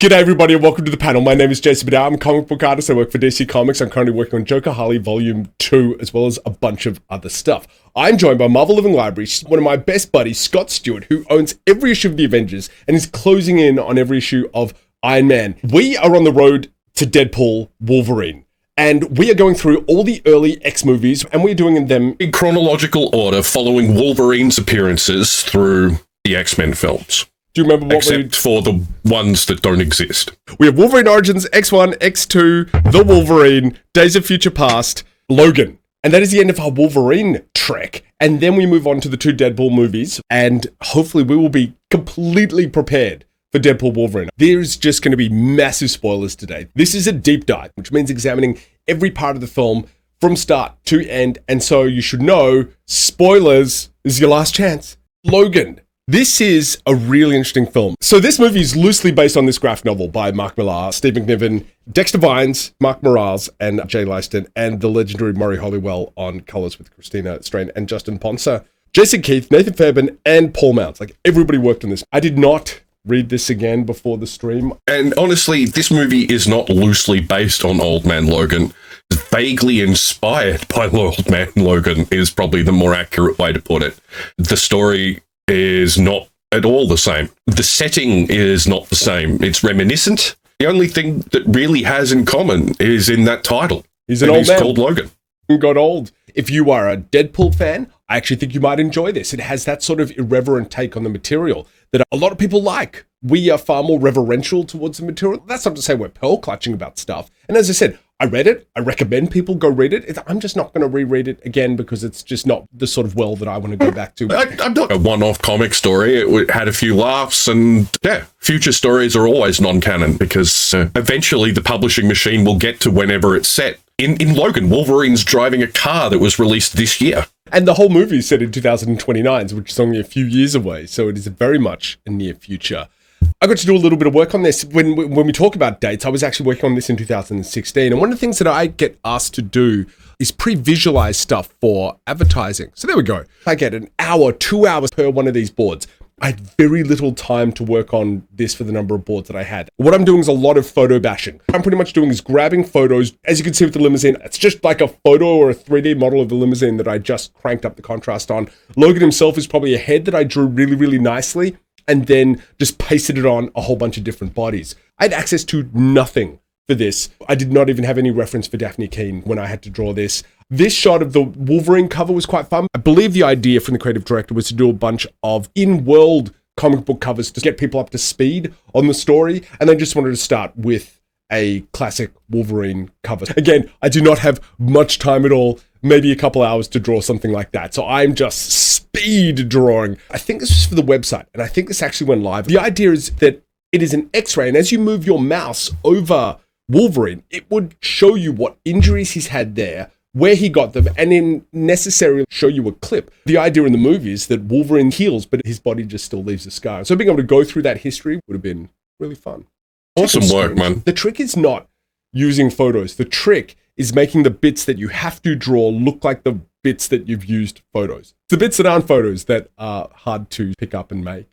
G'day everybody and welcome to the panel. My name is Jason Badower. I'm a comic book artist. I work for DCcomics. I'm currently working on Joker Harley Volume 2 as well as a bunch of other stuff. I'm joined by Marvel Living Library, one of my best buddies, Scott Stuart, who owns every issue of The Avengers and is closing in on every issue of Iron Man. We are on the road to Deadpool, Wolverine. And we are going through all the early X movies and we're doing them in chronological order following Wolverine's appearances through the X-Men films. Do you remember what Except for the ones that don't exist. We have Wolverine Origins, X1, X2, The Wolverine, Days of Future Past, Logan. And that is the end of our Wolverine trek. And then we move on to the two Deadpool movies. And hopefully we will be completely prepared for Deadpool Wolverine. There's just going to be massive spoilers today. This is a deep dive, which means examining every part of the film from start to end. And so you should know, spoilers is your last chance. Logan. This is a really interesting film. So this movie is loosely based on this graphic novel by Mark Millar, Steve McNiven, Dexter Vines, Mark Morales, and Jay Leiston, and the legendary Murray Hollywell on colors with Christina Strain and Justin Ponsa, Jason Keith, Nathan Fairbairn, and Paul Mounts. Like, everybody worked on this. I did not read this again before the stream. And honestly, this movie is not loosely based on Old Man Logan. It's vaguely inspired by Old Man Logan is probably the more accurate way to put it. The story is not at all the same. The setting is not the same. It's reminiscent. The only thing that really has in common is in that title. He's an old man. He's called Logan. Got old. If you are a Deadpool fan, I actually think you might enjoy this. It has that sort of irreverent take on the material that a lot of people like. We are far more reverential towards the material. That's not to say we're pearl clutching about stuff. And as I said, I read it. I recommend people go read it. I'm just not going to reread it again because it's just not the sort of well that I want to go back to. I'm not a one-off comic story. It had a few laughs and yeah, future stories are always non-canon because eventually the publishing machine will get to whenever it's set. In Logan, Wolverine's driving a car that was released this year. And the whole movie is set in 2029, which is only a few years away. So it is very much a near future. I got to do a little bit of work on this. When we talk about dates, I was actually working on this in 2016. And one of the things that I get asked to do is pre-visualize stuff for advertising. So there we go. I get an hour, 2 hours per one of these boards. I had very little time to work on this for the number of boards that I had. What I'm doing is a lot of photo bashing. What I'm pretty much doing is grabbing photos. As you can see with the limousine, it's just like a photo or a 3D model of the limousine that I just cranked up the contrast on. Logan himself is probably a head that I drew really, really nicely and then just pasted it on a whole bunch of different bodies. I had access to nothing for this. I did not even have any reference for Dafne Keen when I had to draw this. This shot of the Wolverine cover was quite fun. I believe the idea from the creative director was to do a bunch of in-world comic book covers to get people up to speed on the story, and they just wanted to start with a classic Wolverine cover. Again, I do not have much time at all, maybe a couple hours to draw something like that, so I'm just speed drawing. I think this was for the website, and I think this actually went live. The idea is that it is an X-ray, and as you move your mouse over Wolverine, it would show you what injuries he's had there, where he got them, and then necessarily show you a clip. The idea in the movie is that Wolverine heals, but his body just still leaves a scar. So being able to go through that history would have been really fun. Awesome work, man. The trick is not using photos. The trick is making the bits that you have to draw look like the bits that you've used photos. The bits that aren't photos that are hard to pick up and make.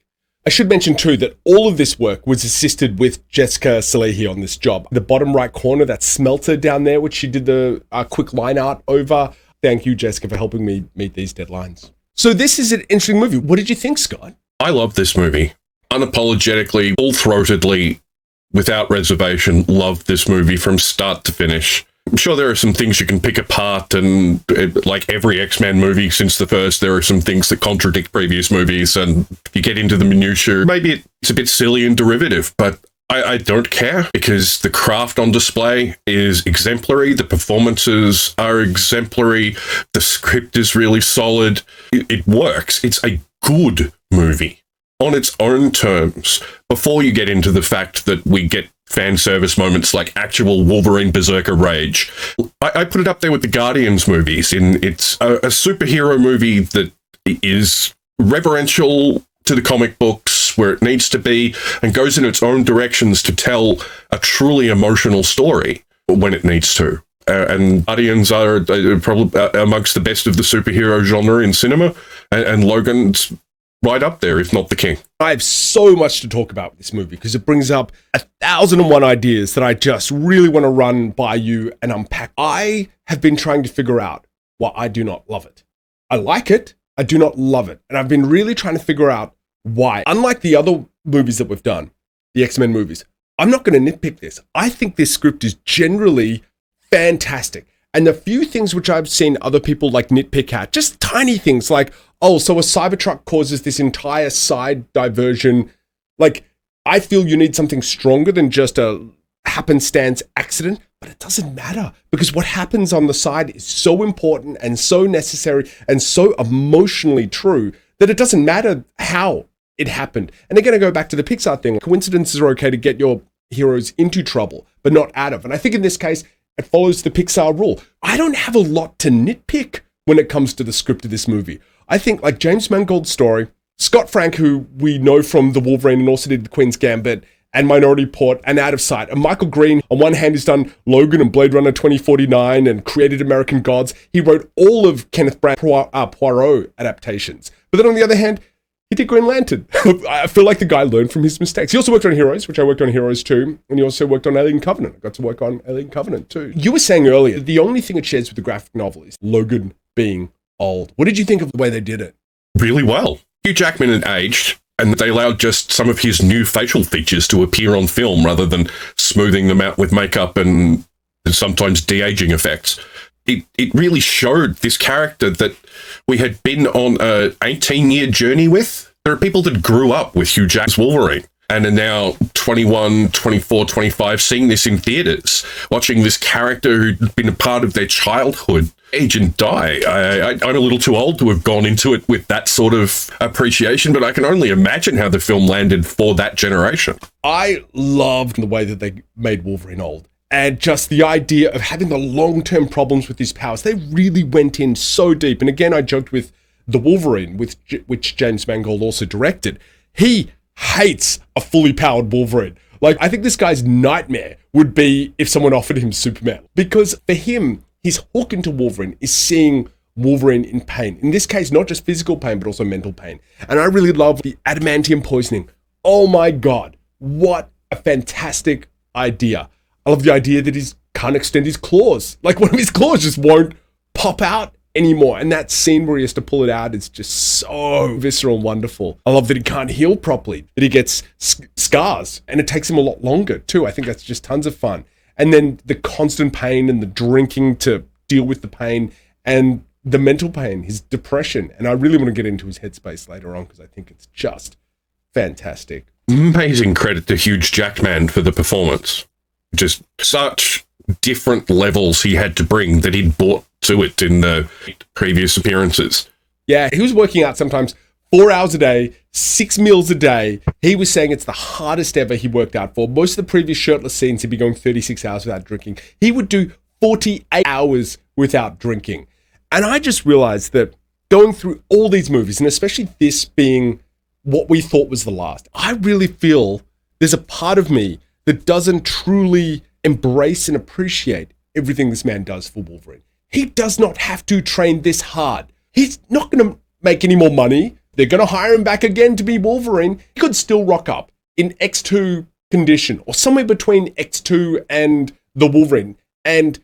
I should mention too that all of this work was assisted with Jessica Salehi on this job. The bottom right corner, that smelter down there, which she did the quick line art over. Thank you, Jessica, for helping me meet these deadlines. So this is an interesting movie. What did you think, Scott? I love this movie. Unapologetically, full-throatedly, without reservation, loved this movie from start to finish. I'm sure there are some things you can pick apart, and like every X-Men movie since the first, there are some things that contradict previous movies, and if you get into the minutiae, maybe it's a bit silly and derivative, but I don't care, because the craft on display is exemplary, the performances are exemplary, the script is really solid, it works. It's a good movie on its own terms, before you get into the fact that we get fan service moments like actual Wolverine Berserker rage. I put it up there with the Guardians movies. It's a superhero movie that is reverential to the comic books where it needs to be and goes in its own directions to tell a truly emotional story when it needs to. And Guardians are probably amongst the best of the superhero genre in cinema, and Logan's right up there, if not the king. I have so much to talk about with this movie because it brings up 1,001 ideas that I just really want to run by you and unpack. I have been trying to figure out why I do not love it. I like it, I do not love it. And I've been really trying to figure out why. Unlike the other movies that we've done, the X-Men movies, I'm not going to nitpick this. I think this script is generally fantastic. And the few things which I've seen other people like nitpick at, just tiny things like, oh, so a Cybertruck causes this entire side diversion. Like, I feel you need something stronger than just a happenstance accident, but it doesn't matter because what happens on the side is so important and so necessary and so emotionally true that it doesn't matter how it happened. And they're going to go back to the Pixar thing. Coincidences are okay to get your heroes into trouble, but not out of. And I think in this case, it follows the Pixar rule. I don't have a lot to nitpick when it comes to the script of this movie. I think like James Mangold's story, Scott Frank, who we know from The Wolverine and also did The Queen's Gambit and Minority Report and Out of Sight. And Michael Green, on one hand, has done Logan and Blade Runner 2049 and created American Gods. He wrote all of Kenneth Branagh Poirot adaptations. But then on the other hand, he did Green Lantern. I feel like the guy learned from his mistakes. He also worked on Heroes, which I worked on Heroes too. And he also worked on Alien Covenant. I got to work on Alien Covenant too. You were saying earlier, the only thing it shares with the graphic novel is Logan being old. What did you think of the way they did it? Really well. Hugh Jackman had aged, and they allowed just some of his new facial features to appear on film rather than smoothing them out with makeup and sometimes de-aging effects. It really showed this character that we had been on a 18-year journey with. There are people that grew up with Hugh Jackman's Wolverine and are now 21, 24, 25, seeing this in theaters, watching this character who'd been a part of their childhood age and die. I'm a little too old to have gone into it with that sort of appreciation, but I can only imagine how the film landed for that generation. I loved the way that they made Wolverine old. And just the idea of having the long-term problems with his powers. They really went in so deep. And again, I joked with The Wolverine, which James Mangold also directed. He hates a fully powered Wolverine. Like, I think this guy's nightmare would be if someone offered him Superman. Because for him, his hook into Wolverine is seeing Wolverine in pain. In this case, not just physical pain, but also mental pain. And I really love the adamantium poisoning. Oh my God, what a fantastic idea. I love the idea that he can't extend his claws. Like, one of his claws just won't pop out anymore. And that scene where he has to pull it out is just so visceral and wonderful. I love that he can't heal properly, that he gets scars, and it takes him a lot longer too. I think that's just tons of fun. And then the constant pain and the drinking to deal with the pain and the mental pain, his depression. And I really want to get into his headspace later on because I think it's just fantastic. Amazing credit to Hugh Jackman for the performance. Just such different levels he had to bring that he'd brought to it in the previous appearances. Yeah, he was working out sometimes 4 hours a day, 6 meals a day. He was saying it's the hardest ever he worked out for. Most of the previous shirtless scenes, he'd be going 36 hours without drinking. He would do 48 hours without drinking. And I just realized that going through all these movies, and especially this being what we thought was the last, I really feel there's a part of me that doesn't truly embrace and appreciate everything this man does for Wolverine. He does not have to train this hard. He's not going to make any more money. They're going to hire him back again to be Wolverine. He could still rock up in X2 condition or somewhere between X2 and the Wolverine, and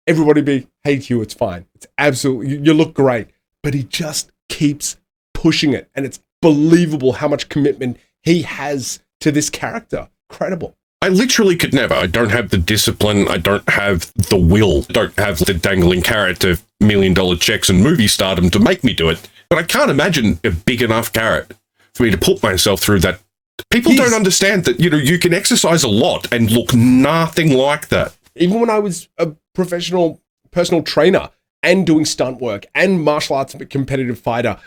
everybody be, hey Hugh, it's fine. It's absolutely, you look great. But he just keeps pushing it, and it's believable how much commitment he has to this character. Incredible. I literally could never. I don't have the discipline. I don't have the will. I don't have the dangling carrot of $1 million checks and movie stardom to make me do it. But I can't imagine a big enough carrot for me to put myself through that. People don't understand that, you can exercise a lot and look nothing like that. Even when I was a professional personal trainer and doing stunt work and martial arts competitive fighter,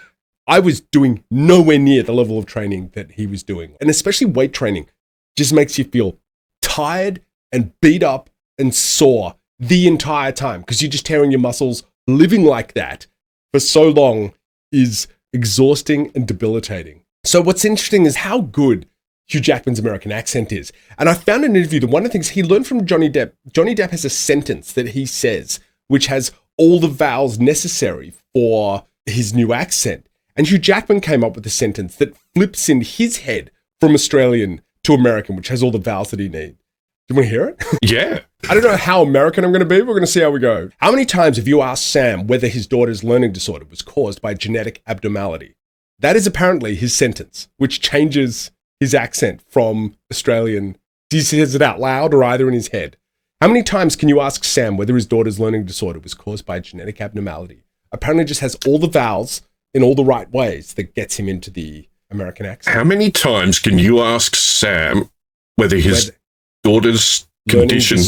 I was doing nowhere near the level of training that he was doing. And especially weight training just makes you feel tired and beat up and sore the entire time because you're just tearing your muscles. Living like that for so long is exhausting and debilitating. So what's interesting is how good Hugh Jackman's American accent is. And I found in an interview that one of the things he learned from Johnny Depp, Johnny Depp has a sentence that he says, which has all the vowels necessary for his new accent. And Hugh Jackman came up with a sentence that flips in his head from Australian to American, which has all the vowels that he needs. Do you want to hear it? Yeah. I don't know how American I'm going to be. We're going to see how we go. How many times have you asked Sam whether his daughter's learning disorder was caused by genetic abnormality? That is apparently his sentence, which changes his accent from Australian. He says it out loud or either in his head. How many times can you ask Sam whether his daughter's learning disorder was caused by genetic abnormality? Apparently just has all the vowels in all the right ways that gets him into the American accent. How many times can you ask Sam whether his daughter's condition,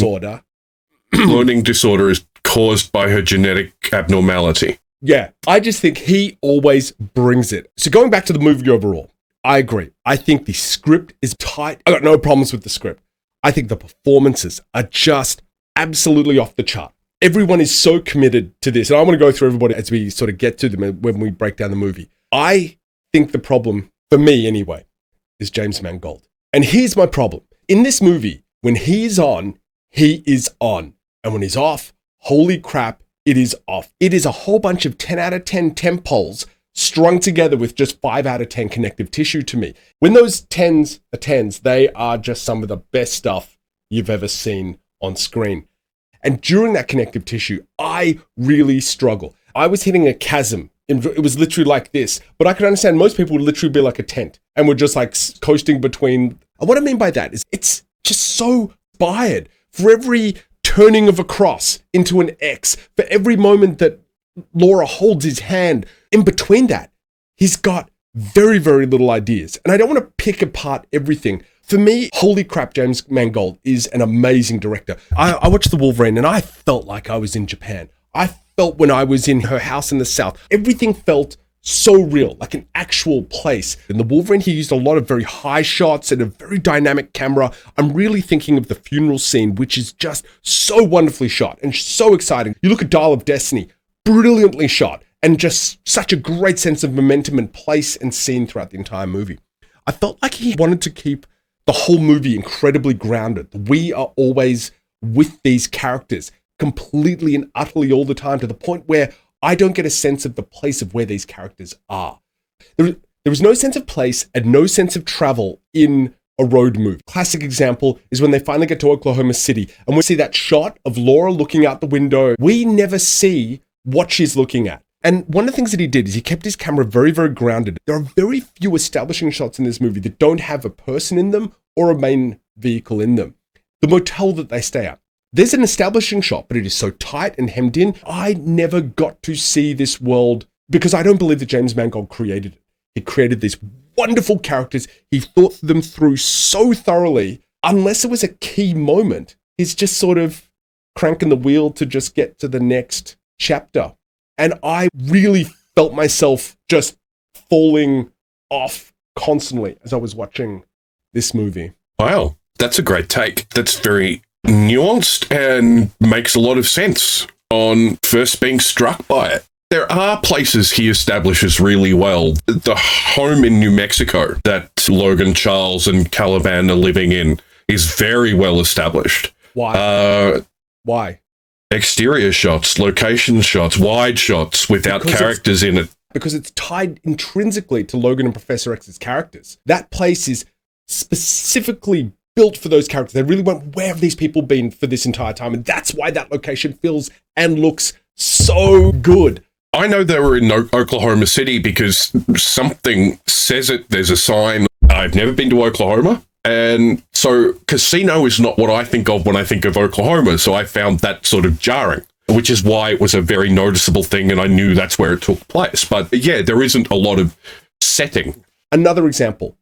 learning disorder, is caused by her genetic abnormality? Yeah, I just think he always brings it. So going back to the movie overall, I agree. I think the script is tight. I got no problems with the script. I think the performances are just absolutely off the chart. Everyone is so committed to this. And I want to go through everybody as we sort of get to them when we break down the movie. I think the problem, for me anyway, is James Mangold. And here's my problem. In this movie, when he is on, he is on. And when he's off, holy crap, it is off. It is a whole bunch of 10 out of 10 temp poles strung together with just 5 out of 10 connective tissue to me. When those 10s are 10s, they are just some of the best stuff you've ever seen on screen. And during that connective tissue, I really struggle. I was hitting a chasm. It was literally like this. But I could understand most people would literally be like a tent and were just like coasting between. And what I mean by that is it's just so inspired. For every turning of a cross into an X, for every moment that Laura holds his hand, in between that, he's got very, very little ideas. And I don't want to pick apart everything. For me, holy crap, James Mangold is an amazing director. I watched The Wolverine and I felt like I was in Japan. I felt when I was in her house in the South, everything felt so real, like an actual place. In The Wolverine, he used a lot of very high shots and a very dynamic camera. I'm really thinking of the funeral scene, which is just so wonderfully shot and so exciting. You look at Dial of Destiny, brilliantly shot, and just such a great sense of momentum and place and scene throughout the entire movie. I felt like he wanted to keep the whole movie incredibly grounded. We are always with these characters completely and utterly all the time, to the point where I don't get a sense of the place of where these characters are. There is no sense of place and no sense of travel in a road movie. Classic example is when they finally get to Oklahoma City and we see that shot of Laura looking out the window. We never see what she's looking at. And one of the things that he did is he kept his camera very, very grounded. There are very few establishing shots in this movie that don't have a person in them or a main vehicle in them. The motel that they stay at, there's an establishing shot, but it is so tight and hemmed in. I never got to see this world because I don't believe that James Mangold created it. He created these wonderful characters. He thought them through so thoroughly. Unless it was a key moment, he's just sort of cranking the wheel to just get to the next chapter. And I really felt myself just falling off constantly as I was watching this movie. Wow, that's a great take. That's very nuanced and makes a lot of sense on first being struck by it. There are places he establishes really well. The home in New Mexico that Logan, Charles, and Caliban are living in is very well established. Why? Why? Exterior shots, location shots, wide shots without characters in it. Because it's tied intrinsically to Logan and Professor X's characters. That place is specifically built for those characters. They really went, where have these people been for this entire time? And that's why that location feels and looks so good. I know they were in Oklahoma City because something says it. There's a sign. I've never been to Oklahoma. And so casino is not what I think of when I think of Oklahoma. So I found that sort of jarring, which is why it was a very noticeable thing. And I knew that's where it took place. But yeah, there isn't a lot of setting. Another example.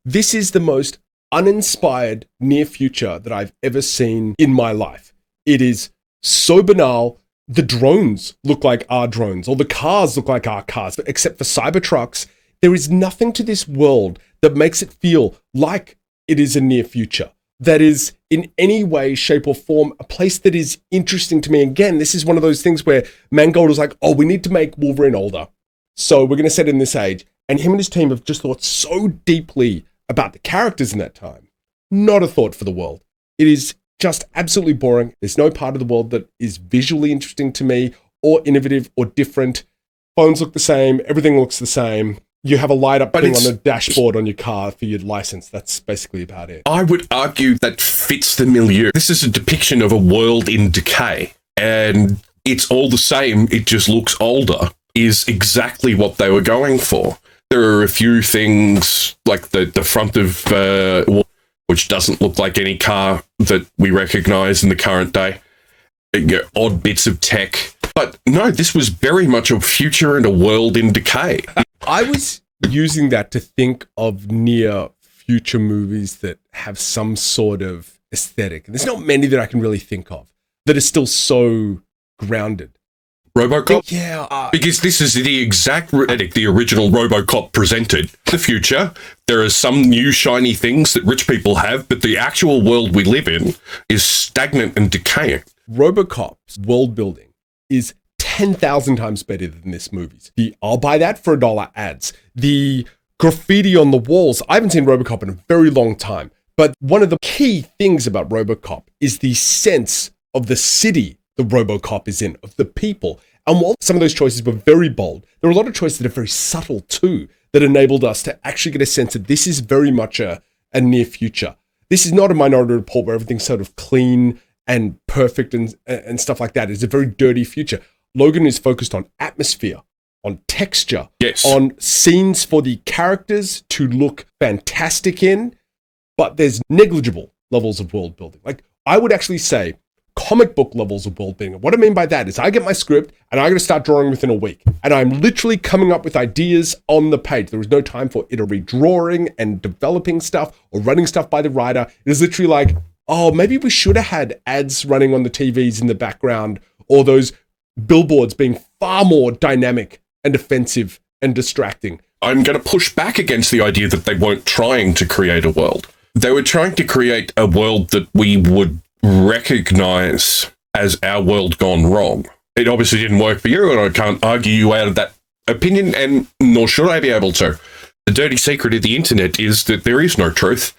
This is the most uninspired near future that I've ever seen in my life. It is so banal. The drones look like our drones, or the cars look like our cars, except for Cybertrucks. There is nothing to this world that makes it feel like it is a near future, that is in any way, shape, or form a place that is interesting to me. Again, this is one of those things where Mangold was like, oh, we need to make Wolverine older, so we're going to set in this age. And him and his team have just thought so deeply about the characters in that time. Not a thought for the world. It is just absolutely boring. There's no part of the world that is visually interesting to me or innovative or different. Phones look the same. Everything looks the same. You have a light up thing on the dashboard on your car for your license. That's basically about it. I would argue that fits the milieu. This is a depiction of a world in decay, and it's all the same. It just looks older, is exactly what they were going for. There are a few things like the front of, which doesn't look like any car that we recognize in the current day. Odd bits of tech. But no, this was very much a future and a world in decay. I was using that to think of near future movies that have some sort of aesthetic. And there's not many that I can really think of that are still so grounded. Robocop? Yeah. Because this is the exact aesthetic the original Robocop presented. The future, there are some new shiny things that rich people have, but the actual world we live in is stagnant and decaying. Robocop's world building is 10,000 times better than this movie's. I'll buy that for $1 ads. The graffiti on the walls, I haven't seen Robocop in a very long time, but one of the key things about Robocop is the sense of the city the Robocop is in, of the people. And while some of those choices were very bold, there were a lot of choices that are very subtle too, that enabled us to actually get a sense that this is very much a near future. This is not a Minority Report where everything's sort of clean and perfect and stuff like that. It's a very dirty future. Logan is focused on atmosphere, on texture, yes, on scenes for the characters to look fantastic in, but there's negligible levels of world building. Like, I would actually say comic book levels of world building. What I mean by that is I get my script and I'm going to start drawing within a week, and I'm literally coming up with ideas on the page. There is no time for iterative drawing and developing stuff or running stuff by the writer. It is literally like, oh, maybe we should have had ads running on the TVs in the background, or those billboards being far more dynamic and offensive and distracting. I'm going to push back against the idea that they weren't trying to create a world. They were trying to create a world that we would recognize as our world gone wrong. It obviously didn't work for you, and I can't argue you out of that opinion, and nor should I be able to. The dirty secret of the internet is that there is no truth,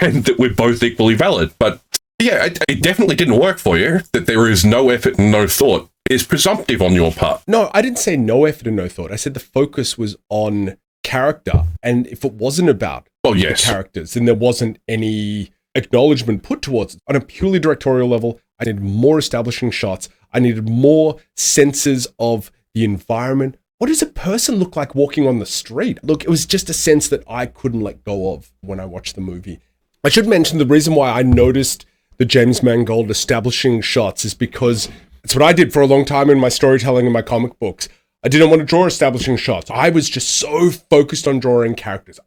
and that we're both equally valid. But yeah, it definitely didn't work for you. That there is no effort and no thought is presumptive on your part. No, I didn't say no effort and no thought. I said the focus was on character. And if it wasn't about the characters, then there wasn't any acknowledgement put towards it. On a purely directorial level, I needed more establishing shots. I needed more senses of the environment. What does a person look like walking on the street? Look, it was just a sense that I couldn't let go of when I watched the movie. I should mention the reason why I noticed the James Mangold establishing shots is because it's what I did for a long time in my storytelling and my comic books. I didn't want to draw establishing shots. I was just so focused on drawing characters.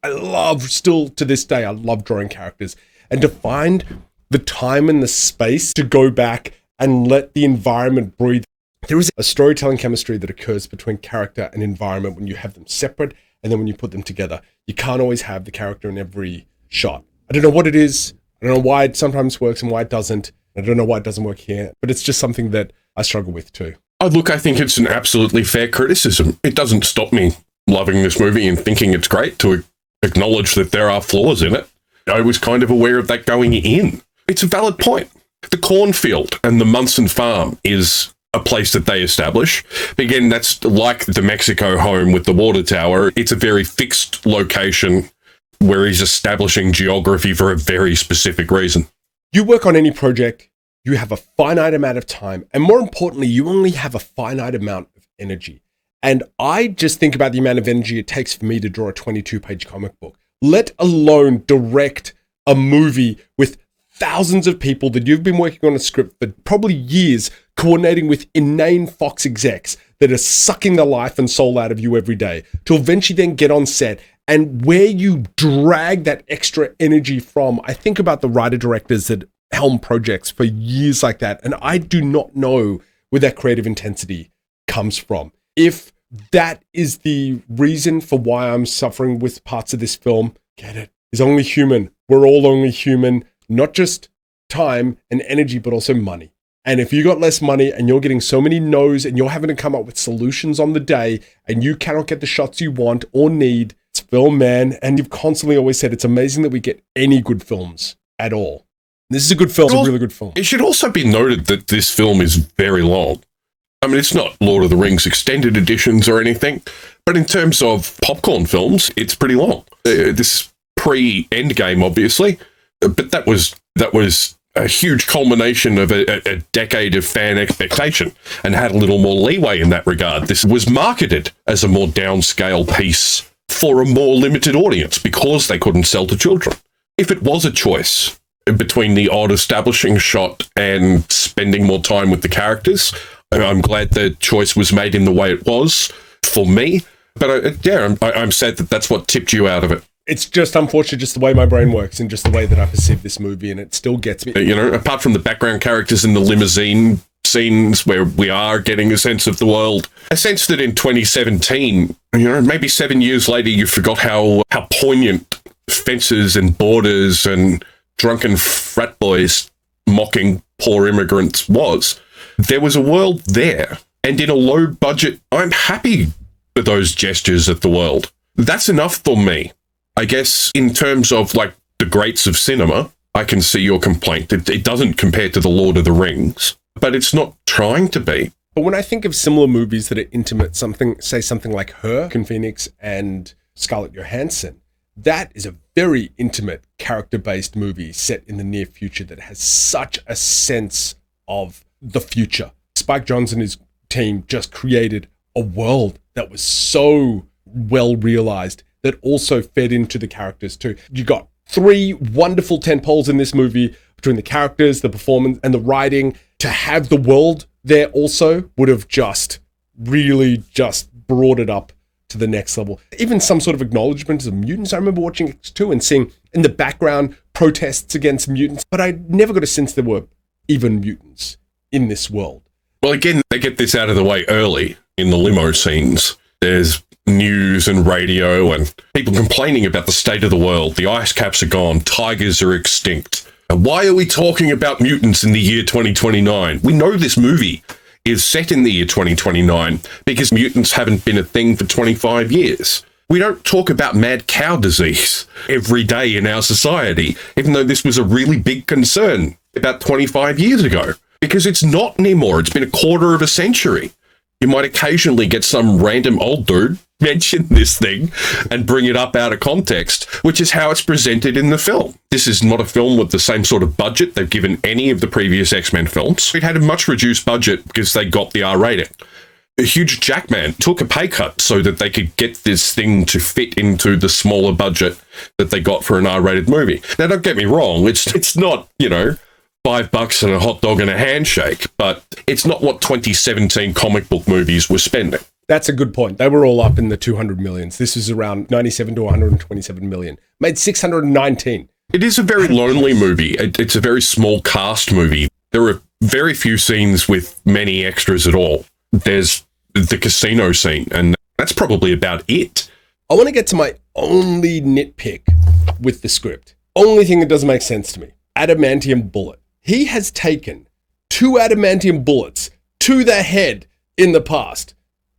Still to this day, I love drawing characters. And to find the time and the space to go back and let the environment breathe. There is a storytelling chemistry that occurs between character and environment when you have them separate, and then when you put them together. You can't always have the character in every shot. I don't know what it is. I don't know why it sometimes works and why it doesn't. I don't know why it doesn't work here, but it's just something that I struggle with too. Oh, look, I think it's an absolutely fair criticism. It doesn't stop me loving this movie and thinking it's great to acknowledge that there are flaws in it. I was kind of aware of that going in. It's a valid point. The cornfield and the Munson farm is a place that they establish. Again, that's like the Mexico home with the water tower. It's a very fixed location where he's establishing geography for a very specific reason. You work on any project, you have a finite amount of time, and more importantly, you only have a finite amount of energy. And I just think about the amount of energy it takes for me to draw a 22-page comic book, let alone direct a movie with thousands of people that you've been working on a script for probably years, coordinating with inane Fox execs that are sucking the life and soul out of you every day, to eventually then get on set. And where you drag that extra energy from, I think about the writer-directors that helm projects for years like that, and I do not know where that creative intensity comes from. If that is the reason for why I'm suffering with parts of this film, get it. It's only human. We're all only human, not just time and energy, but also money. And if you got less money and you're getting so many no's and you're having to come up with solutions on the day and you cannot get the shots you want or need, it's film, man. And you've constantly always said it's amazing that we get any good films at all. This is a good film. It's a really good film. It should also be noted that this film is very long. I mean, it's not Lord of the Rings extended editions or anything, but in terms of popcorn films, it's pretty long. This is pre-Endgame, obviously, but that was a huge culmination of a decade of fan expectation and had a little more leeway in that regard. This was marketed as a more downscale piece for a more limited audience because they couldn't sell to children. If it was a choice between the odd establishing shot and spending more time with the characters, I'm glad the choice was made in the way it was for me. But I'm sad that that's what tipped you out of it. It's just unfortunate, just the way my brain works and just the way that I perceive this movie, and it still gets me. You know, apart from the background characters in the limousine scenes where we are getting a sense of the world, a sense that in 2017, you know, maybe 7 years later, you forgot how poignant fences and borders and drunken frat boys mocking poor immigrants was. There was a world there, and in a low budget, I'm happy for those gestures at the world. That's enough for me. I guess in terms of like the greats of cinema, I can see your complaint. It doesn't compare to The Lord of the Rings, but it's not trying to be. But when I think of similar movies that are intimate, something like Her, Joaquin Phoenix and Scarlett Johansson, that is a very intimate, character-based movie set in the near future that has such a sense of the future. Spike Jonze and his team just created a world that was so well realized that also fed into the characters too. You got 3 wonderful tentpoles in this movie between the characters, the performance, and the writing. To have the world there also would have just really just brought it up to the next level. Even some sort of acknowledgement of mutants. I remember watching X2 and seeing in the background protests against mutants, but I never got a sense there were even mutants in this world. Well, again, they get this out of the way early in the limo scenes. There's news and radio and people complaining about the state of the world. The ice caps are gone. Tigers are extinct. And why are we talking about mutants in the year 2029? We know this movie is set in the year 2029 because mutants haven't been a thing for 25 years. We don't talk about mad cow disease every day in our society, even though this was a really big concern about 25 years ago, because it's not anymore. It's been a quarter of a century. You might occasionally get some random old dude mention this thing and bring it up out of context, which is how it's presented in the film. This is not a film with the same sort of budget they've given any of the previous X-Men films. It had a much reduced budget because they got the R rating. Hugh Jackman took a pay cut so that they could get this thing to fit into the smaller budget that they got for an R-rated movie. Now, don't get me wrong, it's not, you know, $5 and a hot dog and a handshake, but it's not what 2017 comic book movies were spending. That's a good point. They were all up in the 200 millions. This is around 97 to 127 million. Made 619. It is a very lonely movie. It's a very small cast movie. There are very few scenes with many extras at all. There's the casino scene, and that's probably about it. I want to get to my only nitpick with the script. Only thing that doesn't make sense to me. Adamantium bullet. He has taken 2 adamantium bullets to the head in the past,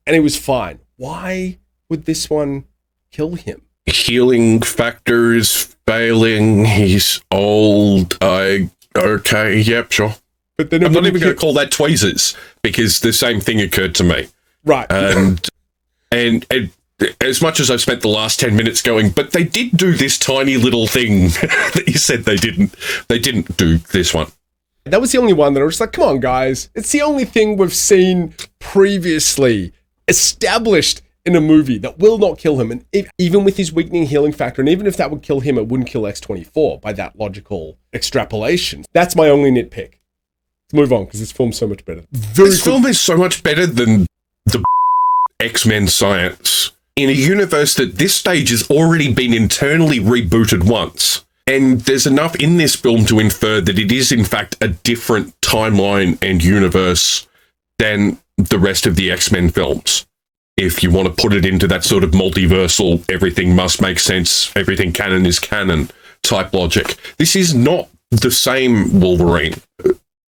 and he was fine. Why would this one kill him? Healing factors failing. He's old. Okay, yep, sure. But then I'm not even going to call that tweezers, because the same thing occurred to me. Right. And as much as I've spent the last 10 minutes going, but they did do this tiny little thing that you said they didn't do this one. That was the only one that I was like, come on, guys. It's the only thing we've seen previously established in a movie that will not kill him. And even with his weakening healing factor, and even if that would kill him, it wouldn't kill X-24 by that logical extrapolation. That's my only nitpick. Let's move on, because this film's so much better. This film is so much better than the X-Men science in a universe that this stage has already been internally rebooted once. And there's enough in this film to infer that it is, in fact, a different timeline and universe than the rest of the X-Men films. If you want to put it into that sort of multiversal, everything must make sense, everything canon is canon type logic. This is not the same Wolverine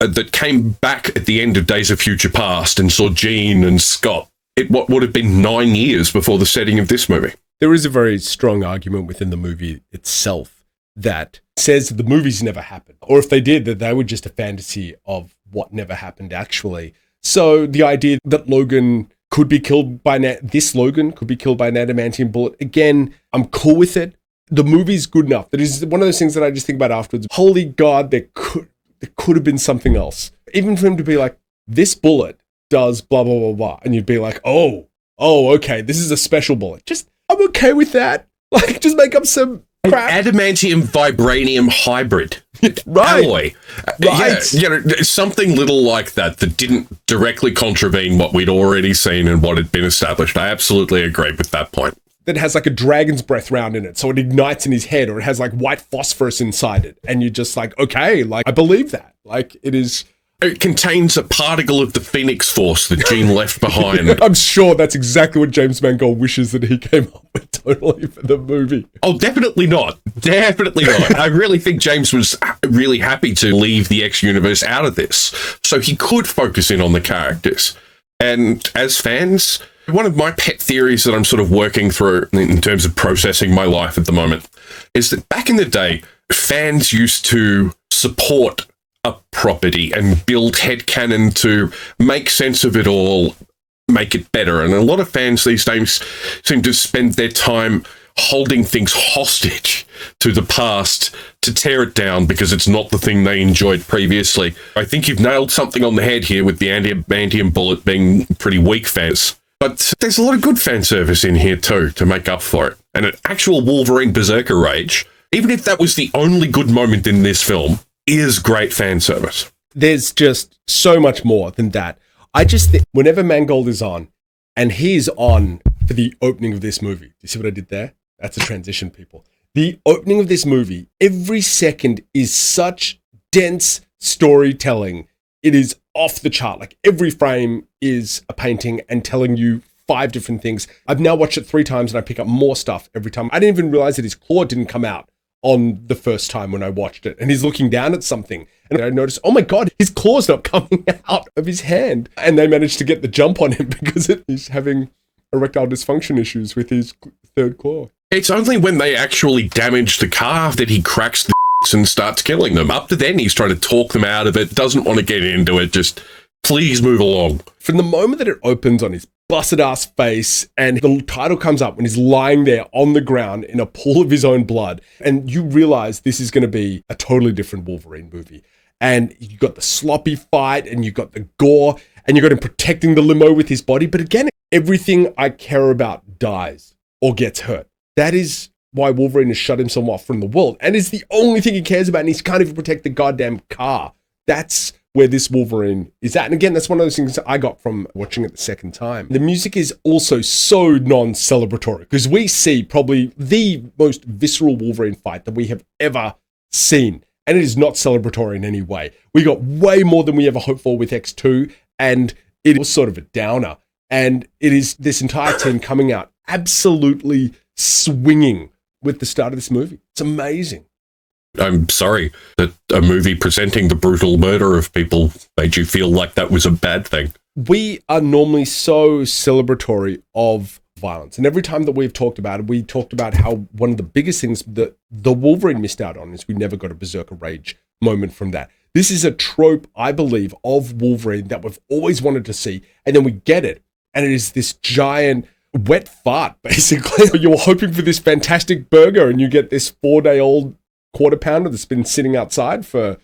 that came back at the end of Days of Future Past and saw Jean and Scott. What would have been 9 years before the setting of this movie. There is a very strong argument within the movie itself that says that the movies never happened, or if they did, that they were just a fantasy of what never happened actually. So the idea that Logan could be killed by this Logan could be killed by an adamantium bullet. Again, I'm cool with it. The movie's good enough. That is one of those things that I just think about afterwards. Holy God, there could have been something else. Even for him to be like, this bullet does blah, blah, blah, blah. And you'd be like, oh, okay, this is a special bullet. I'm okay with that. Like, just make up some crap. Adamantium vibranium hybrid. Right. Alloy. Right. Yeah, something little like that didn't directly contravene what we'd already seen and what had been established. I absolutely agree with that point. That has like a dragon's breath round in it, so it ignites in his head, or it has like white phosphorus inside it. And you're just like, okay, like, I believe that. Like, it is... It contains a particle of the Phoenix Force that Jean left behind. I'm sure that's exactly what James Mangold wishes that he came up with totally for the movie. Oh, definitely not. Definitely not. I really think James was really happy to leave the X universe out of this, so he could focus in on the characters. And as fans, one of my pet theories that I'm sort of working through in terms of processing my life at the moment is that back in the day, fans used to support a property and build headcanon to make sense of it all, make it better. And a lot of fans these days seem to spend their time holding things hostage to the past to tear it down because it's not the thing they enjoyed previously. I think you've nailed something on the head here with the adamantium bullet being pretty weak fans. But there's a lot of good fan service in here too to make up for it. And an actual Wolverine Berserker rage, even if that was the only good moment in this film, is great fan service. There's just so much more than that. I just think whenever Mangold is on, and he's on for the opening of this movie. Do you see what I did there? That's a transition, people. The opening of this movie, every second is such dense storytelling. It is off the chart. Like, every frame is a painting and telling you 5 different things. I've now watched it 3 times and I pick up more stuff every time. I didn't even realize that his claw didn't come out on the first time when I watched it, and he's looking down at something, and I noticed, oh my God, his claw's not coming out of his hand. And they managed to get the jump on him because he's having erectile dysfunction issues with his third claw. It's only when they actually damage the car that he cracks the and starts killing them. Up to then, he's trying to talk them out of it, doesn't want to get into it, just please move along. From the moment that it opens on his busted ass face and the title comes up when he's lying there on the ground in a pool of his own blood, and you realize this is going to be a totally different Wolverine movie. And you got the sloppy fight and you got the gore and you got him protecting the limo with his body. But again, everything I care about dies or gets hurt. That is why Wolverine has shut himself off from the world and is the only thing he cares about, and he can't even protect the goddamn car. That's where this Wolverine is at. And again, that's one of those things that I got from watching it the second time. The music is also so non-celebratory because we see probably the most visceral Wolverine fight that we have ever seen. And it is not celebratory in any way. We got way more than we ever hoped for with X2, and it was sort of a downer. And it is this entire team coming out absolutely swinging with the start of this movie. It's amazing. I'm sorry that a movie presenting the brutal murder of people made you feel like that was a bad thing. We are normally so celebratory of violence. And every time that we've talked about it, we talked about how one of the biggest things that the Wolverine missed out on is we never got a Berserker Rage moment from that. This is a trope, I believe, of Wolverine that we've always wanted to see. And then we get it. And it is this giant wet fart, basically. You're hoping for this fantastic burger and you get this 4-day-old quarter pounder that's been sitting outside for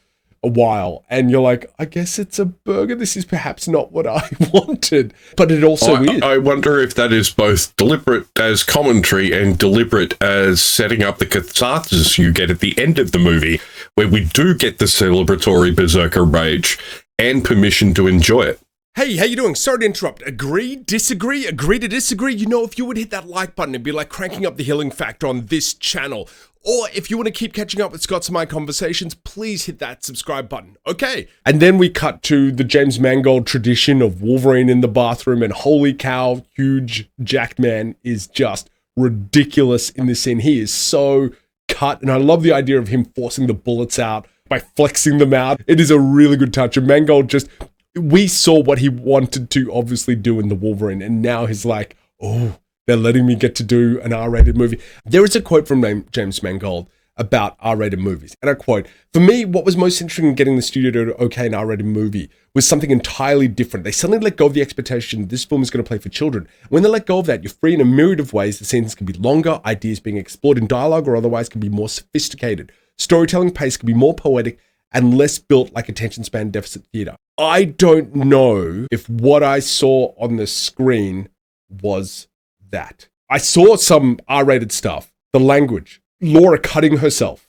a while, and you're like, I guess it's a burger. This is perhaps not what I wanted, but it also is. I wonder if that is both deliberate as commentary and deliberate as setting up the catharsis you get at the end of the movie, where we do get the celebratory Berserker Rage and permission to enjoy it. Hey, how you doing? Sorry to interrupt. Agree? Disagree? Agree to disagree? You know, if you would hit that like button, it'd be like cranking up the healing factor on this channel. Or if you want to keep catching up with Scott's and my conversations, please hit that subscribe button. Okay. And then we cut to the James Mangold tradition of Wolverine in the bathroom, and holy cow, Hugh Jackman is just ridiculous in this scene. He is so cut, and I love the idea of him forcing the bullets out by flexing them out. It is a really good touch. And Mangold just... we saw what he wanted to obviously do in the Wolverine, and now he's like, oh, they're letting me get to do an R-rated movie. There is a quote from James Mangold about R-rated movies. And I quote, "For me, what was most interesting in getting the studio to okay an R-rated movie was something entirely different. They suddenly let go of the expectation this film is going to play for children. When they let go of that, you're free in a myriad of ways. The scenes can be longer, ideas being explored in dialogue or otherwise can be more sophisticated. Storytelling pace can be more poetic and less built like attention span deficit theater." I don't know if what I saw on the screen was that. I saw some R-rated stuff, the language, Laura cutting herself.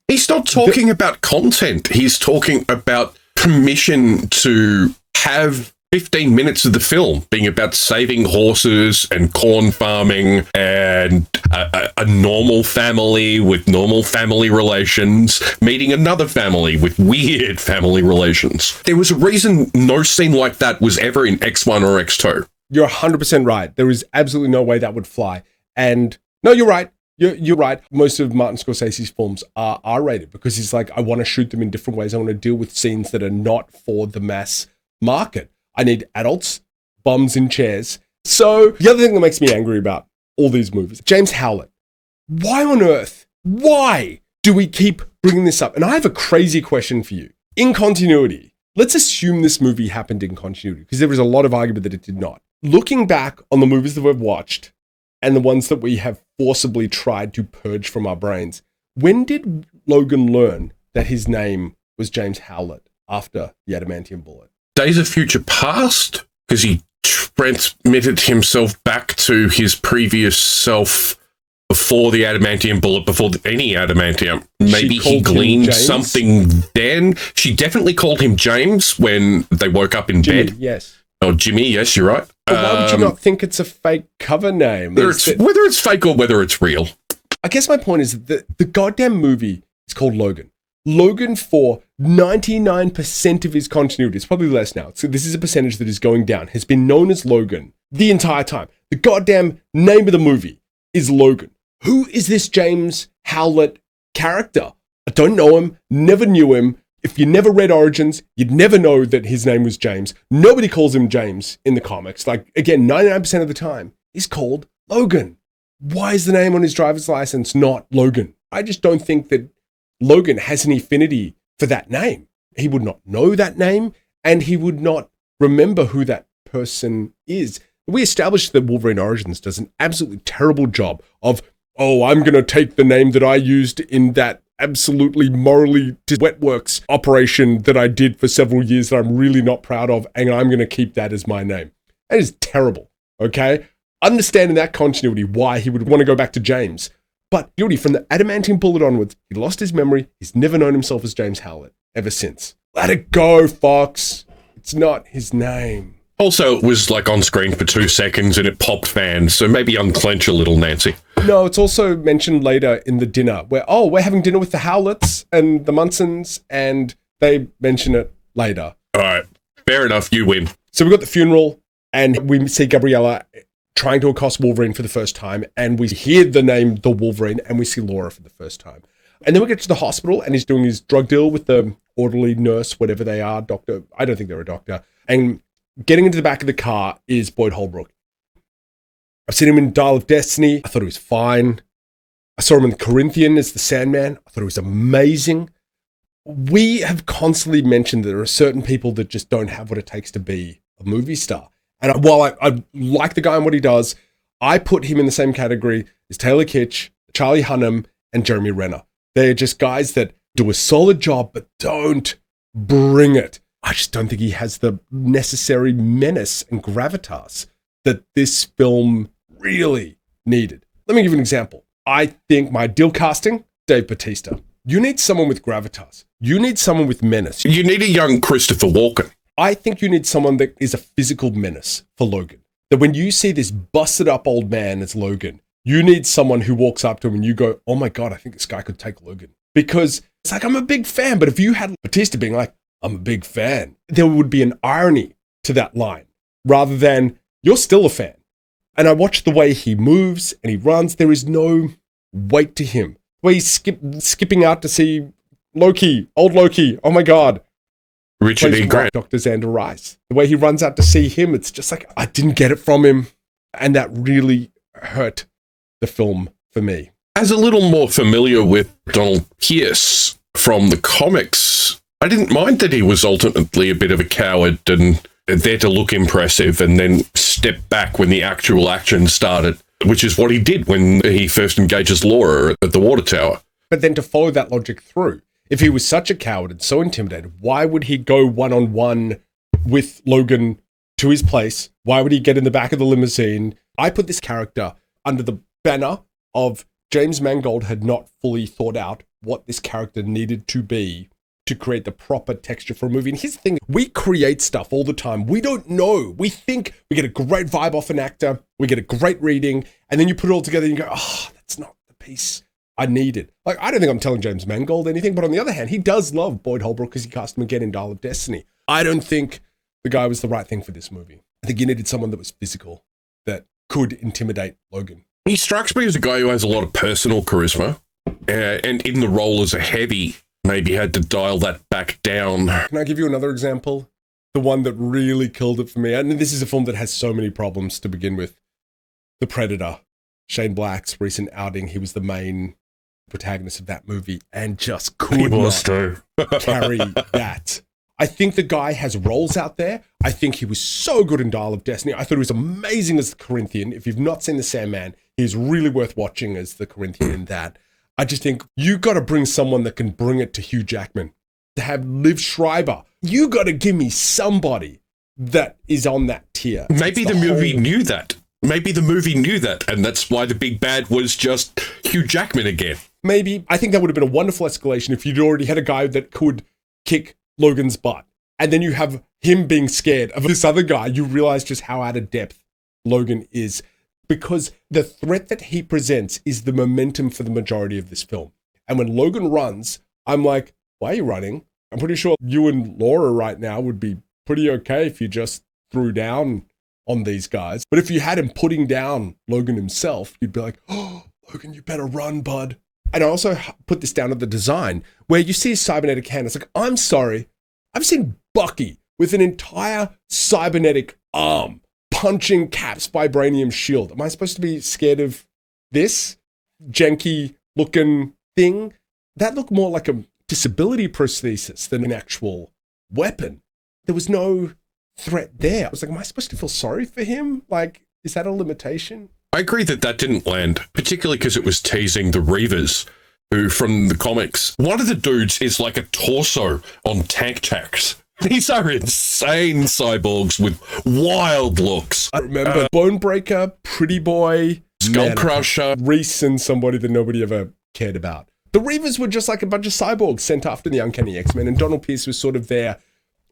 He's not talking about content. He's talking about permission to have 15 minutes of the film being about saving horses and corn farming and a normal family with normal family relations meeting another family with weird family relations. There was a reason no scene like that was ever in X1 or X2. You're 100% right. There is absolutely no way that would fly. And no, you're right. You're right. Most of Martin Scorsese's films are R-rated because he's like, I want to shoot them in different ways. I want to deal with scenes that are not for the mass market. I need adults, bums in chairs. So the other thing that makes me angry about all these movies, James Howlett, why on earth, why do we keep bringing this up? And I have a crazy question for you. In continuity, let's assume this movie happened in continuity because there is a lot of argument that it did not. Looking back on the movies that we've watched and the ones that we have forcibly tried to purge from our brains, when did Logan learn that his name was James Howlett after the adamantium bullet? Days of Future Past, because he transmitted himself back to his previous self before the adamantium bullet, before any adamantium. Maybe he gleaned something then. She definitely called him James when they woke up in Jimmy, bed. Yes. Oh, Jimmy, yes, you're right. But why would you not think it's a fake cover name? Whether it's fake or whether it's real. I guess my point is that the goddamn movie is called Logan. Logan, for 99% of his continuity, it's probably less now, so this is a percentage that is going down, has been known as Logan the entire time. The goddamn name of the movie is Logan. Who is this James Howlett character? I don't know him, never knew him. If you never read Origins, you'd never know that his name was James. Nobody calls him James in the comics. Like, again, 99% of the time, he's called Logan. Why is the name on his driver's license not Logan? I just don't think that Logan has an affinity for that name. He would not know that name, and he would not remember who that person is. We established that Wolverine Origins does an absolutely terrible job of, oh, I'm going to take the name that I used in that absolutely morally wetworks operation that I did for several years that I'm really not proud of, and I'm going to keep that as my name. That is terrible, okay? Understanding that continuity, why he would want to go back to James. But Beauty, from the adamantium bullet onwards, he lost his memory. He's never known himself as James Howlett ever since. Let it go, Fox. It's not his name. Also, it was like on screen for 2 seconds and it popped fans, so maybe unclench a little, Nancy. No, it's also mentioned later in the dinner where, oh, we're having dinner with the Howletts and the Munsons, and they mention it later. All right, fair enough, you win. So we got the funeral, and we see Gabriella trying to accost Wolverine for the first time, and we hear the name The Wolverine, and we see Laura for the first time. And then we get to the hospital, and he's doing his drug deal with the orderly, nurse, whatever they are, doctor. I don't think they're a doctor. And getting into the back of the car is Boyd Holbrook. I've seen him in Dial of Destiny. I thought he was fine. I saw him in The Corinthian as the Sandman. I thought he was amazing. We have constantly mentioned that there are certain people that just don't have what it takes to be a movie star. And while I like the guy and what he does, I put him in the same category as Taylor Kitsch, Charlie Hunnam, and Jeremy Renner. They're just guys that do a solid job, but don't bring it. I just don't think he has the necessary menace and gravitas that this film really needed. Let me give you an example. I think my ideal casting, Dave Bautista. You need someone with gravitas. You need someone with menace. You need a young Christopher Walken. I think you need someone that is a physical menace for Logan. That when you see this busted up old man as Logan, you need someone who walks up to him and you go, oh my God, I think this guy could take Logan. Because it's like, I'm a big fan. But if you had Bautista being like, I'm a big fan, there would be an irony to that line rather than you're still a fan. And I watch the way he moves and he runs. There is no weight to him. The way he's skipping out to see Loki, old Loki. Oh my God. Richard E. Grant. Dr. Xander Rice. The way he runs out to see him, it's just like, I didn't get it from him. And that really hurt the film for me. As a little more familiar with Donald Pierce from the comics, I didn't mind that he was ultimately a bit of a coward and there to look impressive and then step back when the actual action started, which is what he did when he first engages Laura at the water tower. But then to follow that logic through, if he was such a coward and so intimidated, why would he go one-on-one with Logan to his place? Why would he get in the back of the limousine? I put this character under the banner of James Mangold had not fully thought out what this character needed to be to create the proper texture for a movie. And here's the thing, we create stuff all the time. We don't know. We think we get a great vibe off an actor, we get a great reading, and then you put it all together and you go, oh, that's not the piece I needed. Like, I don't think I'm telling James Mangold anything, but on the other hand, he does love Boyd Holbrook because he cast him again in Dial of Destiny. I don't think the guy was the right thing for this movie. I think you needed someone that was physical, that could intimidate Logan. He strikes me as a guy who has a lot of personal charisma, and in the role as a heavy, maybe had to dial that back down. Can I give you another example? The one that really killed it for me, and this is a film that has so many problems to begin with. The Predator. Shane Black's recent outing, he was the main protagonist of that movie and just could not carry that. I think the guy has roles out there. I think he was so good in Dial of Destiny. I thought he was amazing as the Corinthian. If you've not seen The Sandman, he's really worth watching as the Corinthian in that. I just think you got to bring someone that can bring it to Hugh Jackman. To have Liv Schreiber, you got to give me somebody that is on that tier. Maybe the movie knew that. Maybe the movie knew that, and that's why the big bad was just Hugh Jackman again. Maybe. I think that would have been a wonderful escalation if you'd already had a guy that could kick Logan's butt. And then you have him being scared of this other guy. You realize just how out of depth Logan is. Because the threat that he presents is the momentum for the majority of this film. And when Logan runs, I'm like, why are you running? I'm pretty sure you and Laura right now would be pretty okay if you just threw down on these guys. But if you had him putting down Logan himself, you'd be like, oh, Logan, you better run, bud. And I also put this down at the design, where you see a cybernetic hand. It's like, I'm sorry, I've seen Bucky with an entire cybernetic arm punching Cap's vibranium shield. Am I supposed to be scared of this janky looking thing? That looked more like a disability prosthesis than an actual weapon. There was no threat there. I was like, am I supposed to feel sorry for him? Like, is that a limitation? I agree that didn't land, particularly because it was teasing the Reavers, who from the comics, one of the dudes is like a torso on tank tacks. These are insane cyborgs with wild looks. I remember Bonebreaker, Pretty Boy, Skullcrusher, Reese, and somebody that nobody ever cared about. The Reavers were just like a bunch of cyborgs sent after the Uncanny X-Men, and Donald Pierce was sort of there.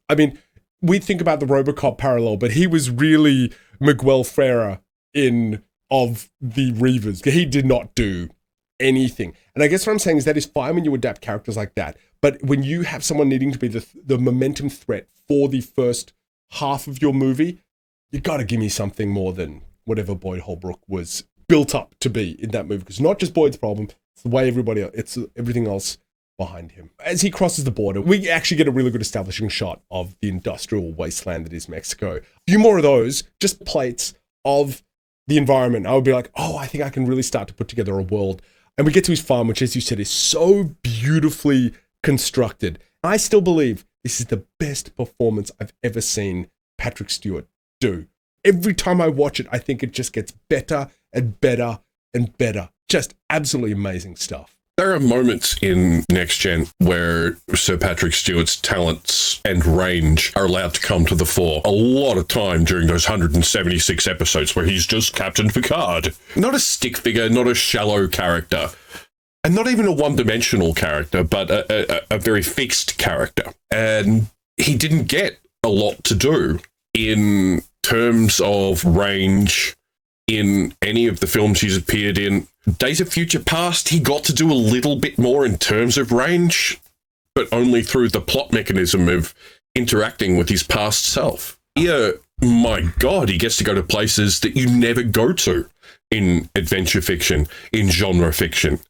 I mean, we think about the Robocop parallel, but he was really Miguel Ferrer of the Reavers. He did not do anything. And I guess what I'm saying is that is fine when you adapt characters like that. But when you have someone needing to be the momentum threat for the first half of your movie, you got to give me something more than whatever Boyd Holbrook was built up to be in that movie. Because not just Boyd's problem, it's the way everybody else, it's everything else behind him. As he crosses the border, we actually get a really good establishing shot of the industrial wasteland that is Mexico. A few more of those, just plates of the environment. I would be like, oh, I think I can really start to put together a world. And we get to his farm, which, as you said, is so beautifully constructed. I still believe this is the best performance I've ever seen Patrick Stewart do. Every time I watch it, I think it just gets better and better and better. Just absolutely amazing stuff. There are moments in Next Gen where Sir Patrick Stewart's talents and range are allowed to come to the fore. A lot of time during those 176 episodes where he's just Captain Picard. Not a stick figure, not a shallow character, and not even a one-dimensional character, but a very fixed character. And he didn't get a lot to do in terms of range in any of the films he's appeared in. Days of Future Past, he got to do a little bit more in terms of range, but only through the plot mechanism of interacting with his past self. Here, my God, he gets to go to places that you never go to in adventure fiction, in genre fiction,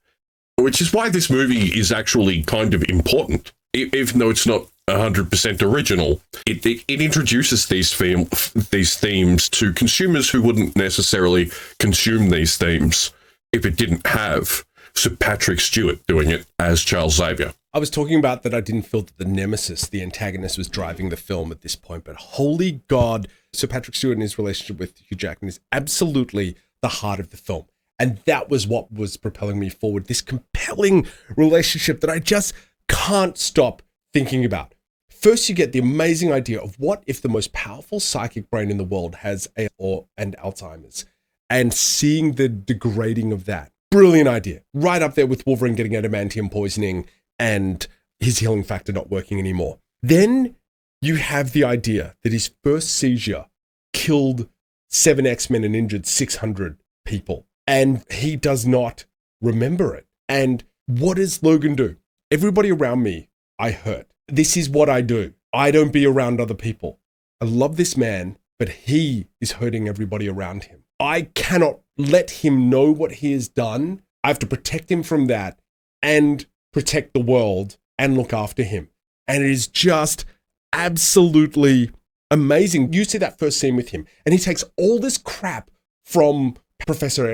which is why this movie is actually kind of important. Even though it's not 100% original, it introduces these themes to consumers who wouldn't necessarily consume these themes if it didn't have Sir Patrick Stewart doing it as Charles Xavier. I was talking about that I didn't feel that the nemesis, the antagonist, was driving the film at this point, but holy God, Sir Patrick Stewart and his relationship with Hugh Jackman is absolutely the heart of the film. And that was what was propelling me forward, this compelling relationship that I just can't stop thinking about. First, you get the amazing idea of what if the most powerful psychic brain in the world has and Alzheimer's, and seeing the degrading of that. Brilliant idea. Right up there with Wolverine getting adamantium poisoning and his healing factor not working anymore. Then you have the idea that his first seizure killed 7 X-Men and injured 600 people. And he does not remember it. And what does Logan do? Everybody around me, I hurt. This is what I do. I don't be around other people. I love this man, but he is hurting everybody around him. I cannot let him know what he has done. I have to protect him from that and protect the world and look after him. And it is just absolutely amazing. You see that first scene with him, and he takes all this crap from Professor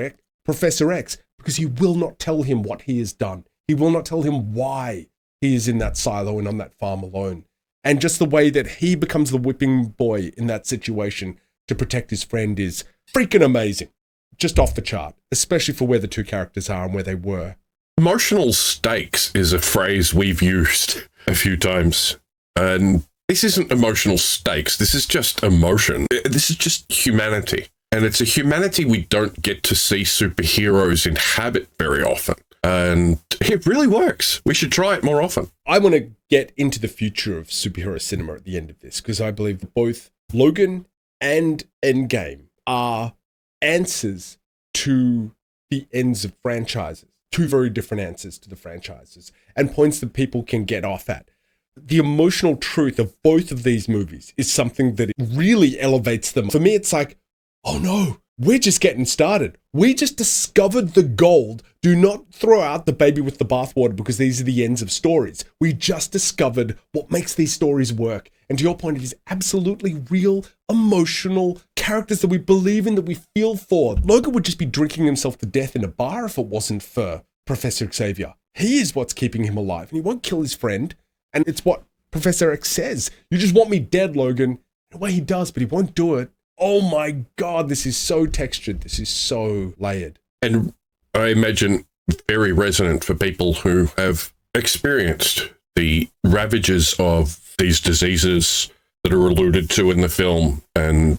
X because he will not tell him what he has done. He will not tell him why he is in that silo and on that farm alone. And just the way that he becomes the whipping boy in that situation to protect his friend is freaking amazing. Just off the chart, especially for where the two characters are and where they were. Emotional stakes is a phrase we've used a few times. And this isn't emotional stakes. This is just emotion. This is just humanity. And it's a humanity we don't get to see superheroes inhabit very often. And it really works. We should try it more often. I want to get into the future of superhero cinema at the end of this, because I believe that both Logan and Endgame are answers to the ends of franchises. Two very different answers to the franchises and points that people can get off at. The emotional truth of both of these movies is something that really elevates them. For me, it's like, oh no, we're just getting started. We just discovered the gold. Do not throw out the baby with the bathwater because these are the ends of stories. We just discovered what makes these stories work. And to your point, it is absolutely real, emotional characters that we believe in, that we feel for. Logan would just be drinking himself to death in a bar if it wasn't for Professor Xavier. He is what's keeping him alive, and he won't kill his friend. And it's what Professor X says. You just want me dead, Logan. In a way he does, but he won't do it. Oh my God, this is so textured. This is so layered. And I imagine very resonant for people who have experienced the ravages of these diseases that are alluded to in the film, and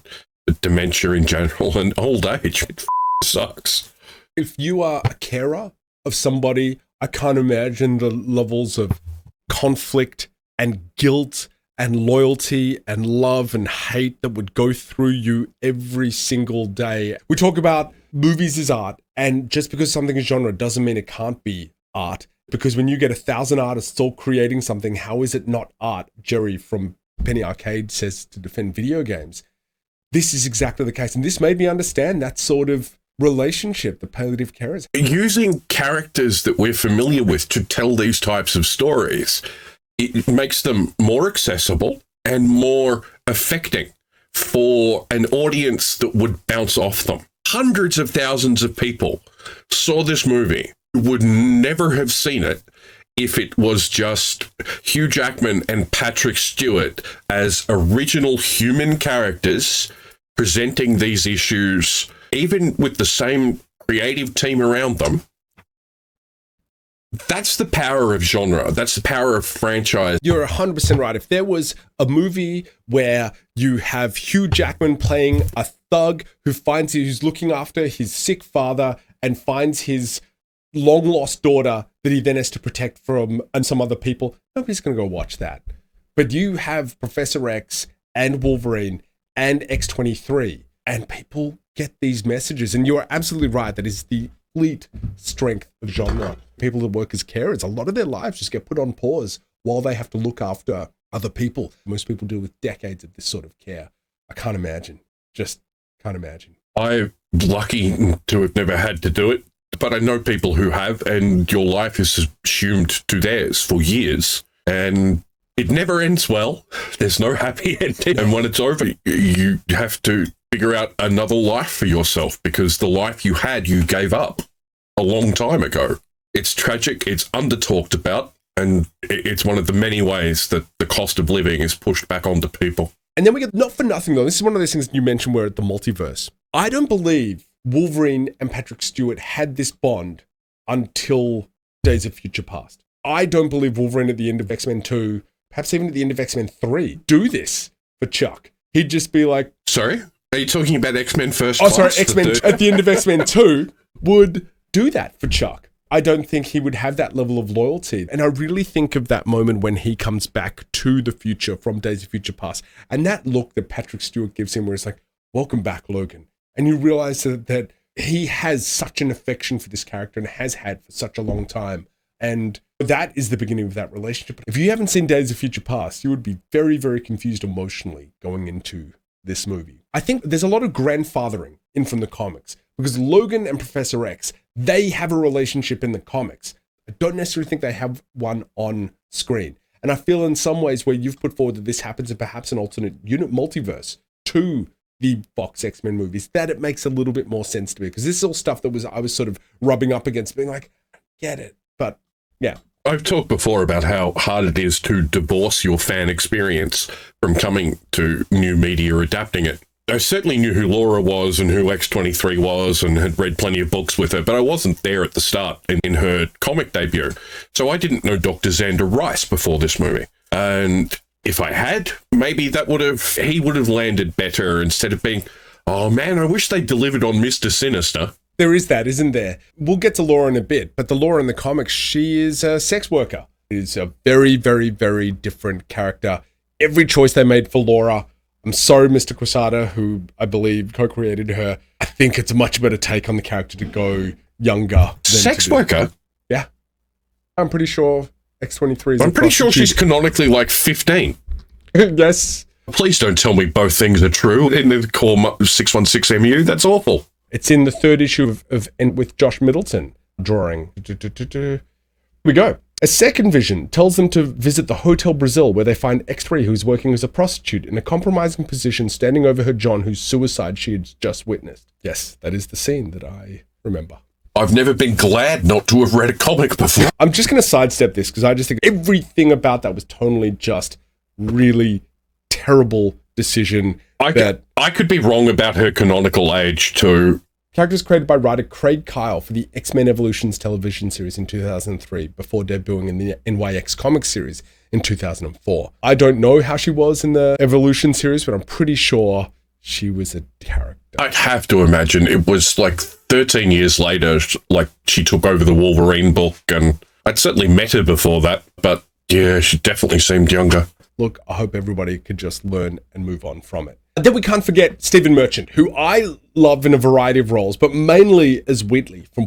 dementia in general and old age. It sucks. If you are a carer of somebody, I can't imagine the levels of conflict and guilt and loyalty and love and hate that would go through you every single day. We talk about movies as art, and just because something is genre doesn't mean it can't be art. Because when you get 1,000 artists all creating something, how is it not art? Jerry from Penny Arcade says to defend video games. This is exactly the case, and this made me understand that sort of relationship that palliative care is. Using characters that we're familiar with to tell these types of stories, it makes them more accessible and more affecting for an audience that would bounce off them. Hundreds of thousands of people saw this movie, would never have seen it if it was just Hugh Jackman and Patrick Stewart as original human characters presenting these issues, even with the same creative team around them. That's the power of genre. That's the power of franchise. You're 100% right. If there was a movie where you have Hugh Jackman playing a thug who's looking after his sick father and finds his long-lost daughter that he then has to protect from and some other people, nobody's going to go watch that. But you have Professor X and Wolverine and X-23, and people get these messages. And you are absolutely right. That is the complete strength of genre. People that work as carers, a lot of their lives just get put on pause while they have to look after other people. Most people deal with decades of this sort of care. I can't imagine. Just can't imagine. I'm lucky to have never had to do it, but I know people who have, and your life is assumed to theirs for years, and it never ends well. There's no happy ending. And when it's over, you have to figure out another life for yourself, because the life you had, you gave up a long time ago. It's tragic, it's under-talked about, and it's one of the many ways that the cost of living is pushed back onto people. And then we get, not for nothing though, this is one of those things you mentioned where at the multiverse. I don't believe Wolverine and Patrick Stewart had this bond until Days of Future Past. I don't believe Wolverine at the end of X-Men 2, perhaps even at the end of X-Men 3, do this for Chuck. He'd just be like... Sorry? Are you talking about X-Men First Class? Class? Sorry, X-Men at the end of X-Men 2 would do that for Chuck. I don't think he would have that level of loyalty. And I really think of that moment when he comes back to the future from Days of Future Past. And that look that Patrick Stewart gives him where it's like, welcome back, Logan. And you realize that he has such an affection for this character and has had for such a long time. And that is the beginning of that relationship. If you haven't seen Days of Future Past, you would be very, very confused emotionally going into this movie. I think there's a lot of grandfathering in from the comics because Logan and Professor X, they have a relationship in the comics. I don't necessarily think they have one on screen. And I feel in some ways where you've put forward that this happens in perhaps an alternate unit multiverse to the Fox X-Men movies, that it makes a little bit more sense to me because this is all stuff that I was sort of rubbing up against, being like, I get it. But yeah. I've talked before about how hard it is to divorce your fan experience from coming to new media, adapting it. I certainly knew who Laura was and who X-23 was and had read plenty of books with her, but I wasn't there at the start in her comic debut. So I didn't know Dr. Xander Rice before this movie. And if I had, maybe he would have landed better instead of being, oh man, I wish they delivered on Mr. Sinister. There is that, isn't there? We'll get to Laura in a bit, but the Laura in the comics, she is a sex worker. It is a very, very, very different character. Every choice they made for Laura, I'm sorry, Mr. Quesada, who I believe co-created her, I think it's a much better take on the character to go younger. Sex worker? Yeah. I'm pretty sure X-23 is I'm pretty sure she's canonically like 15. Yes. Please don't tell me both things are true in the core 616MU. That's awful. It's in the third issue of with Josh Middleton drawing. Here we go. A second vision tells them to visit the Hotel Brazil, where they find X3, who is working as a prostitute in a compromising position, standing over her John, whose suicide she had just witnessed. Yes, that is the scene that I remember. I've never been glad not to have read a comic before. I'm just going to sidestep this because I just think everything about that was totally just really terrible decision. I could be wrong about her canonical age too. Characters created by writer Craig Kyle for the X-Men Evolutions television series in 2003 before debuting in the NYX comics series in 2004. I don't know how she was in the Evolution series, but I'm pretty sure she was a character. I'd have to imagine it was like 13 years later, like she took over the Wolverine book, and I'd certainly met her before that, but yeah, she definitely seemed younger. Look, I hope everybody could just learn and move on from it. And then we can't forget Stephen Merchant, who I love in a variety of roles, but mainly as Wheatley from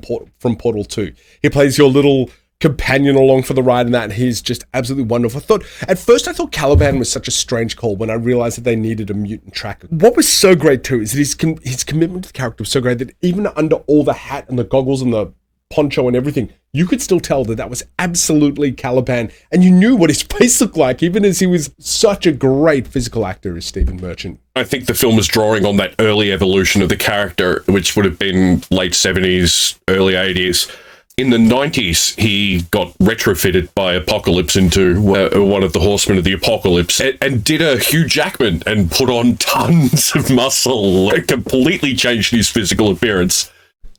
Portal 2. He plays your little companion along for the ride in that, and he's just absolutely wonderful. At first I thought Caliban was such a strange call when I realized that they needed a mutant tracker. What was so great too is that his commitment to the character was so great that even under all the hat and the goggles and the poncho and everything, you could still tell that was absolutely Caliban, and you knew what his face looked like, even as he was such a great physical actor as Stephen Merchant. I think the film is drawing on that early evolution of the character, which would have been late 70s, early 80s. In the 90s, he got retrofitted by Apocalypse into one of the Horsemen of the Apocalypse and did a Hugh Jackman and put on tons of muscle. It completely changed his physical appearance.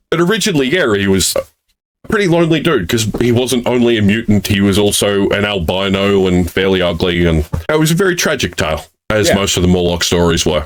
But originally, yeah, he was a pretty lonely dude because he wasn't only a mutant, he was also an albino and fairly ugly. And it was a very tragic tale, as most of the Morlock stories were.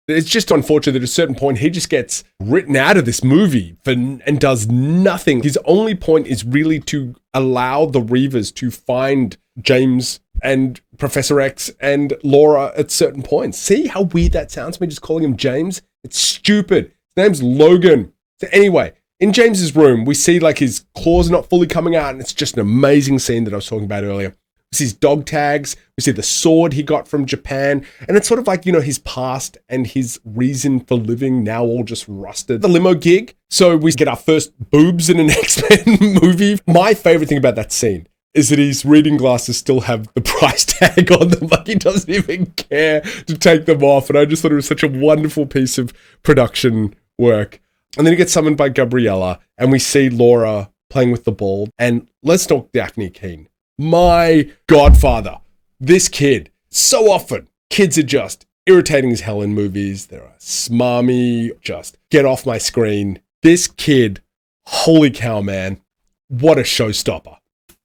It's just unfortunate that at a certain point he just gets written out of this movie and does nothing. His only point is really to allow the Reavers to find James and Professor X and Laura at certain points. See how weird that sounds to me, just calling him James? It's stupid. His name's Logan. So anyway, in James's room, we see like his claws are not fully coming out, and it's just an amazing scene that I was talking about earlier. We see his dog tags, we see the sword he got from Japan, and it's sort of like, his past and his reason for living now all just rusted. The limo gig, so we get our first boobs in an X-Men movie. My favorite thing about that scene is that his reading glasses still have the price tag on them, like he doesn't even care to take them off, and I just thought it was such a wonderful piece of production work. And then he gets summoned by Gabriella, and we see Laura playing with the ball. And let's talk Dafne Keen. My godfather. This kid. So often, kids are just irritating as hell in movies. They're smarmy, just get off my screen. This kid, holy cow, man. What a showstopper.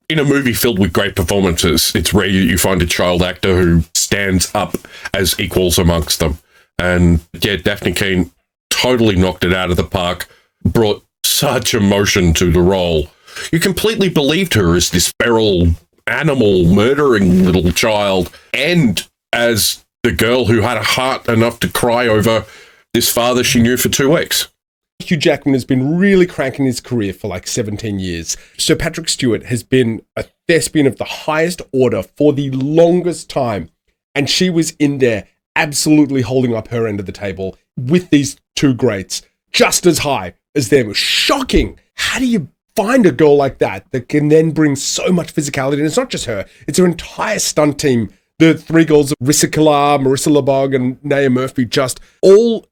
In a movie filled with great performances, it's rare you find a child actor who stands up as equals amongst them. And yeah, Dafne Keen totally knocked it out of the park, brought such emotion to the role. You completely believed her as this feral animal murdering little child, and as the girl who had a heart enough to cry over this father she knew for 2 weeks. Hugh Jackman has been really cranking his career for like 17 years. Sir Patrick Stewart has been a thespian of the highest order for the longest time. And she was in there absolutely holding up her end of the table with these two greats, just as high as them. It was shocking. How do you find a girl like that can then bring so much physicality? And it's not just her, it's her entire stunt team. The three girls, Rissa Killar, Marissa LeBog, and Naya Murphy, just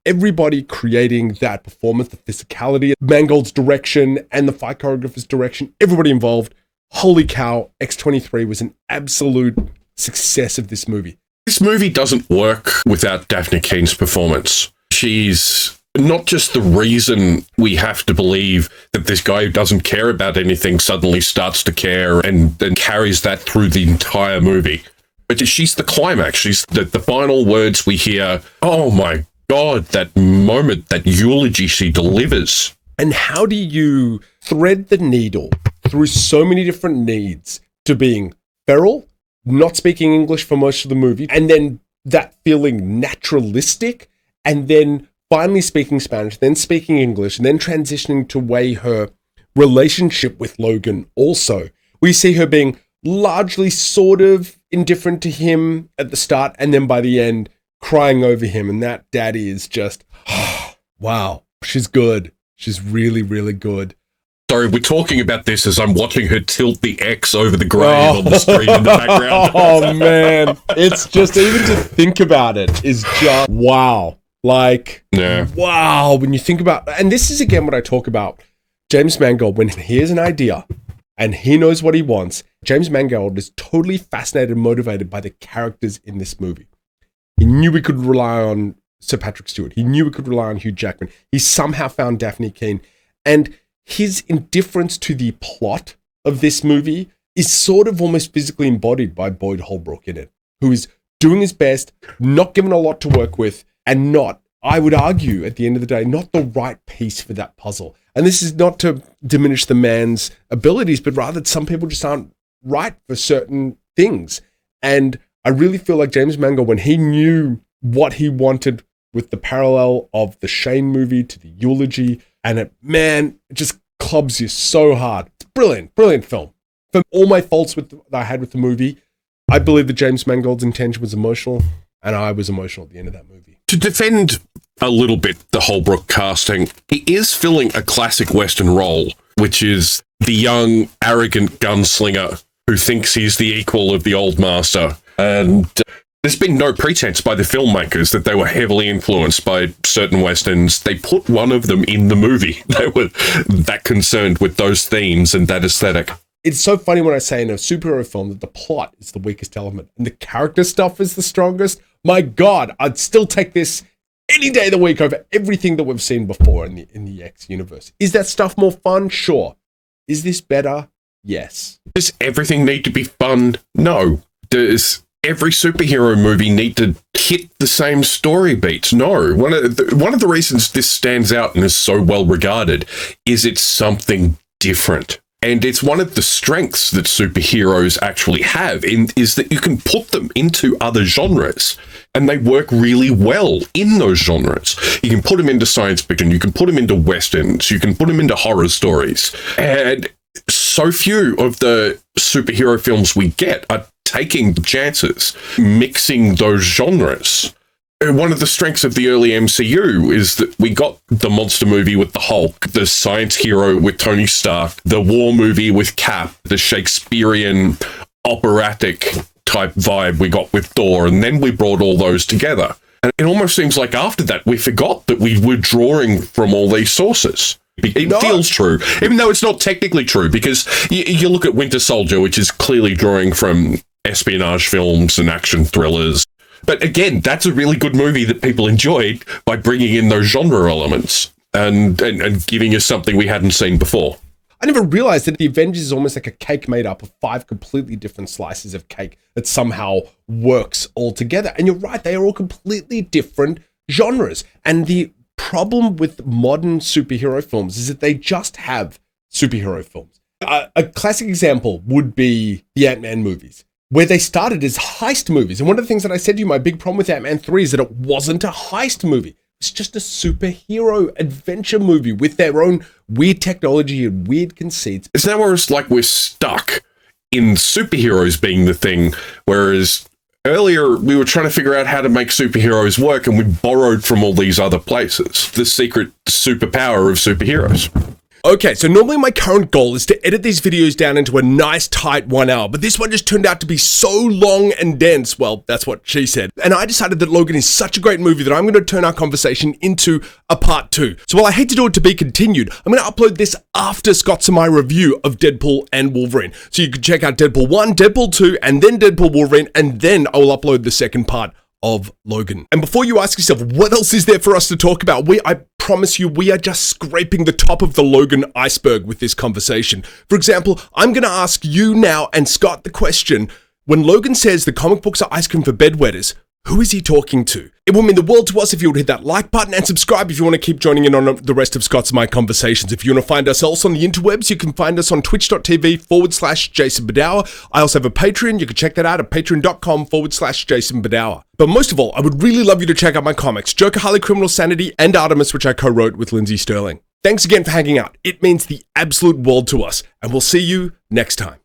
everybody creating that performance, the physicality, Mangold's direction, and the fight choreographer's direction, everybody involved. Holy cow, X-23 was an absolute success of this movie. This movie doesn't work without Dafne Keen's performance. She's not just the reason we have to believe that this guy who doesn't care about anything suddenly starts to care and then carries that through the entire movie. But she's the climax. She's the final words we hear. Oh my God, that moment, that eulogy she delivers. And how do you thread the needle through so many different needs to being feral, not speaking English for most of the movie, and then that feeling naturalistic, and then finally speaking Spanish, then speaking English, and then transitioning to way her relationship with Logan also. We see her being largely sort of indifferent to him at the start, and then by the end crying over him, and that daddy is just wow, she's good. She's really, really good. Sorry, we're talking about this as I'm watching her tilt the X over the grave on the screen in the background. Oh man, it's just, even to think about it is just wow. Like, yeah. Wow, when you think about, and this is again what I talk about, James Mangold, when he has an idea and he knows what he wants, James Mangold is totally fascinated and motivated by the characters in this movie. He knew we could rely on Sir Patrick Stewart. He knew we could rely on Hugh Jackman. He somehow found Dafne Keen. And his indifference to the plot of this movie is sort of almost physically embodied by Boyd Holbrook in it, who is doing his best, not given a lot to work with, and not, I would argue, at the end of the day, not the right piece for that puzzle. And this is not to diminish the man's abilities, but rather that some people just aren't right for certain things. And I really feel like James Mangold, when he knew what he wanted with the parallel of the Shane movie to the eulogy, and it just clubs you so hard. It's brilliant, brilliant film. For all my faults that I had with the movie, I believe that James Mangold's intention was emotional, and I was emotional at the end of that movie. To defend a little bit the Holbrook casting, he is filling a classic Western role, which is the young, arrogant gunslinger who thinks he's the equal of the old master. And there's been no pretense by the filmmakers that they were heavily influenced by certain Westerns. They put one of them in the movie. They were that concerned with those themes and that aesthetic. It's so funny when I say in a superhero film that the plot is the weakest element and the character stuff is the strongest. My God, I'd still take this any day of the week over everything that we've seen before in the X universe. Is that stuff more fun? Sure. Is this better? Yes. Does everything need to be fun? No. Does every superhero movie need to hit the same story beats? No. One of the reasons this stands out and is so well regarded is it's something different. And it's one of the strengths that superheroes actually have is that you can put them into other genres and they work really well in those genres. You can put them into science fiction, you can put them into westerns, you can put them into horror stories. And so few of the superhero films we get are taking the chances, mixing those genres. One of the strengths of the early MCU is that we got the monster movie with the Hulk, the science hero with Tony Stark, the war movie with Cap, the Shakespearean operatic type vibe we got with Thor, and then we brought all those together. And it almost seems like after that we forgot that we were drawing from all these sources. It feels true, even though it's not technically true, because you look at Winter Soldier, which is clearly drawing from espionage films and action thrillers. But again, that's a really good movie that people enjoyed by bringing in those genre elements and giving us something we hadn't seen before. I never realized that the Avengers is almost like a cake made up of 5 completely different slices of cake that somehow works all together. And you're right, they are all completely different genres. And the problem with modern superhero films is that they just have superhero films. A classic example would be the Ant-Man movies, where they started as heist movies. And one of the things that I said to you, my big problem with Ant-Man 3 is that it wasn't a heist movie. It's just a superhero adventure movie with their own weird technology and weird conceits. It's now where it's like we're stuck in superheroes being the thing, whereas earlier we were trying to figure out how to make superheroes work, and we borrowed from all these other places. The secret superpower of superheroes. Okay, so normally my current goal is to edit these videos down into a nice tight 1 hour, but this one just turned out to be so long and dense. Well, that's what she said. And I decided that Logan is such a great movie that I'm going to turn our conversation into a part 2. So while I hate to do it to be continued, I'm going to upload this after Scott's and my review of Deadpool and Wolverine. So you can check out Deadpool 1, Deadpool 2, and then Deadpool Wolverine, and then I will upload the second part of Logan. And before you ask yourself, what else is there for us to talk about? I promise you, we are just scraping the top of the Logan iceberg with this conversation. For example, I'm going to ask you now and Scott the question, when Logan says the comic books are ice cream for bedwetters, who is he talking to? It will mean the world to us if you would hit that like button and subscribe if you want to keep joining in on the rest of Scott's and my conversations. If you want to find us else on the interwebs, you can find us on twitch.tv/JasonBadower. I also have a Patreon. You can check that out at patreon.com/JasonBadower. But most of all, I would really love you to check out my comics, Joker, Harley, Criminal Sanity, and ARTEMIS, which I co-wrote with Lindsey Stirling. Thanks again for hanging out. It means the absolute world to us, and we'll see you next time.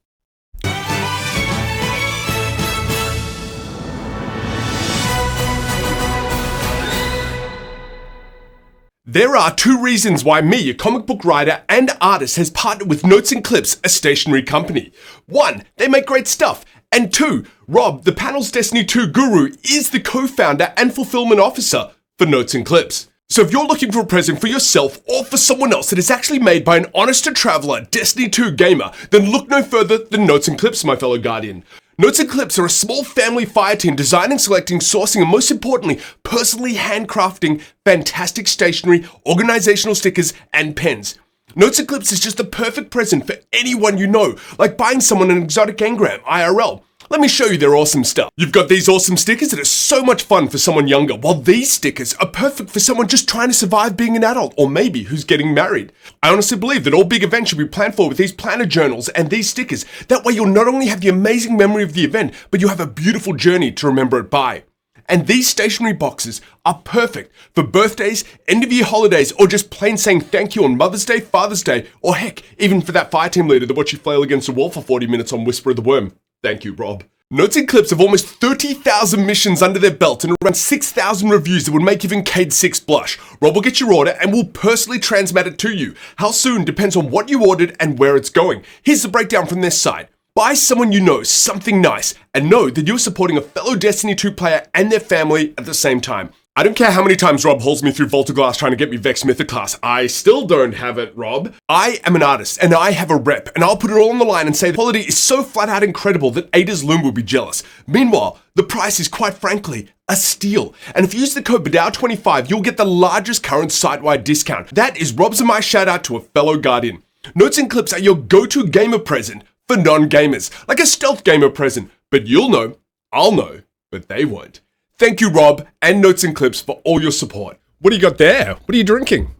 There are 2 reasons why me, a comic book writer and artist, has partnered with Notes and Clips, a stationery company. 1, they make great stuff. And 2, Rob, the panel's Destiny 2 guru, is the co-founder and fulfillment officer for Notes and Clips. So if you're looking for a present for yourself or for someone else that is actually made by an honest-to-traveler Destiny 2 gamer, then look no further than Notes and Clips, my fellow guardian. Notes and Clips are a small family fire team designing, selecting, sourcing, and most importantly, personally handcrafting fantastic stationery, organizational stickers, and pens. Notes and Clips is just the perfect present for anyone you know, like buying someone an exotic engram, IRL. Let me show you their awesome stuff. You've got these awesome stickers that are so much fun for someone younger, while these stickers are perfect for someone just trying to survive being an adult, or maybe who's getting married. I honestly believe that all big events should be planned for with these planner journals and these stickers. That way you'll not only have the amazing memory of the event, but you'll have a beautiful journey to remember it by. And these stationery boxes are perfect for birthdays, end-of-year holidays, or just plain saying thank you on Mother's Day, Father's Day, or heck, even for that fire team leader that watched you flail against a wall for 40 minutes on Whisper of the Worm. Thank you, Rob. Notes and Clips have almost 30,000 missions under their belt and around 6,000 reviews that would make even Cade 6 blush. Rob will get your order and will personally transmit it to you. How soon depends on what you ordered and where it's going. Here's the breakdown from this side. Buy someone you know something nice and know that you're supporting a fellow Destiny 2 player and their family at the same time. I don't care how many times Rob holds me through Volta Glass trying to get me Vex Mythoclast. I still don't have it, Rob. I am an artist, and I have a rep, and I'll put it all on the line and say the quality is so flat out incredible that Ada's Loom will be jealous. Meanwhile, the price is quite frankly a steal. And if you use the code BADOWER25, you'll get the largest current site-wide discount. That is Rob's and my shout out to a fellow guardian. Notes and Clips are your go-to gamer present for non-gamers, like a stealth gamer present. But you'll know, I'll know, but they won't. Thank you, Rob, and Notes and Clips for all your support. What do you got there? What are you drinking?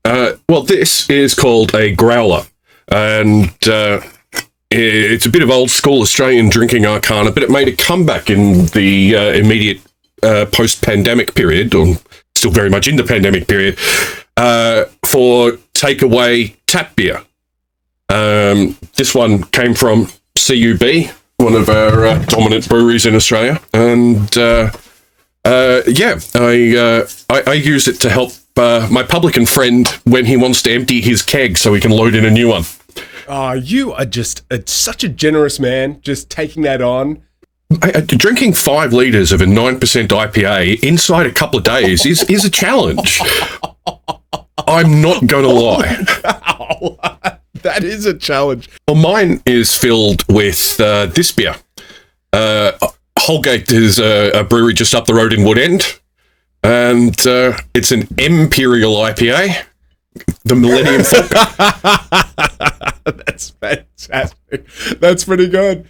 Well, this is called a growler, and it's a bit of old school Australian drinking arcana, but it made a comeback in the immediate post-pandemic period, or still very much in the pandemic period, for takeaway tap beer. This one came from CUB, one of our dominant breweries in Australia, and I use it to help my publican friend when he wants to empty his keg so he can load in a new one. You are just such a generous man, just taking that on. Drinking 5 litres of a 9% IPA inside a couple of days is a challenge. I'm not going to lie. Wow. That is a challenge. Well, mine is filled with this beer. Holgate is a brewery just up the road in Woodend, and it's an Imperial IPA, the Millennium Falcon. That's fantastic. That's pretty good.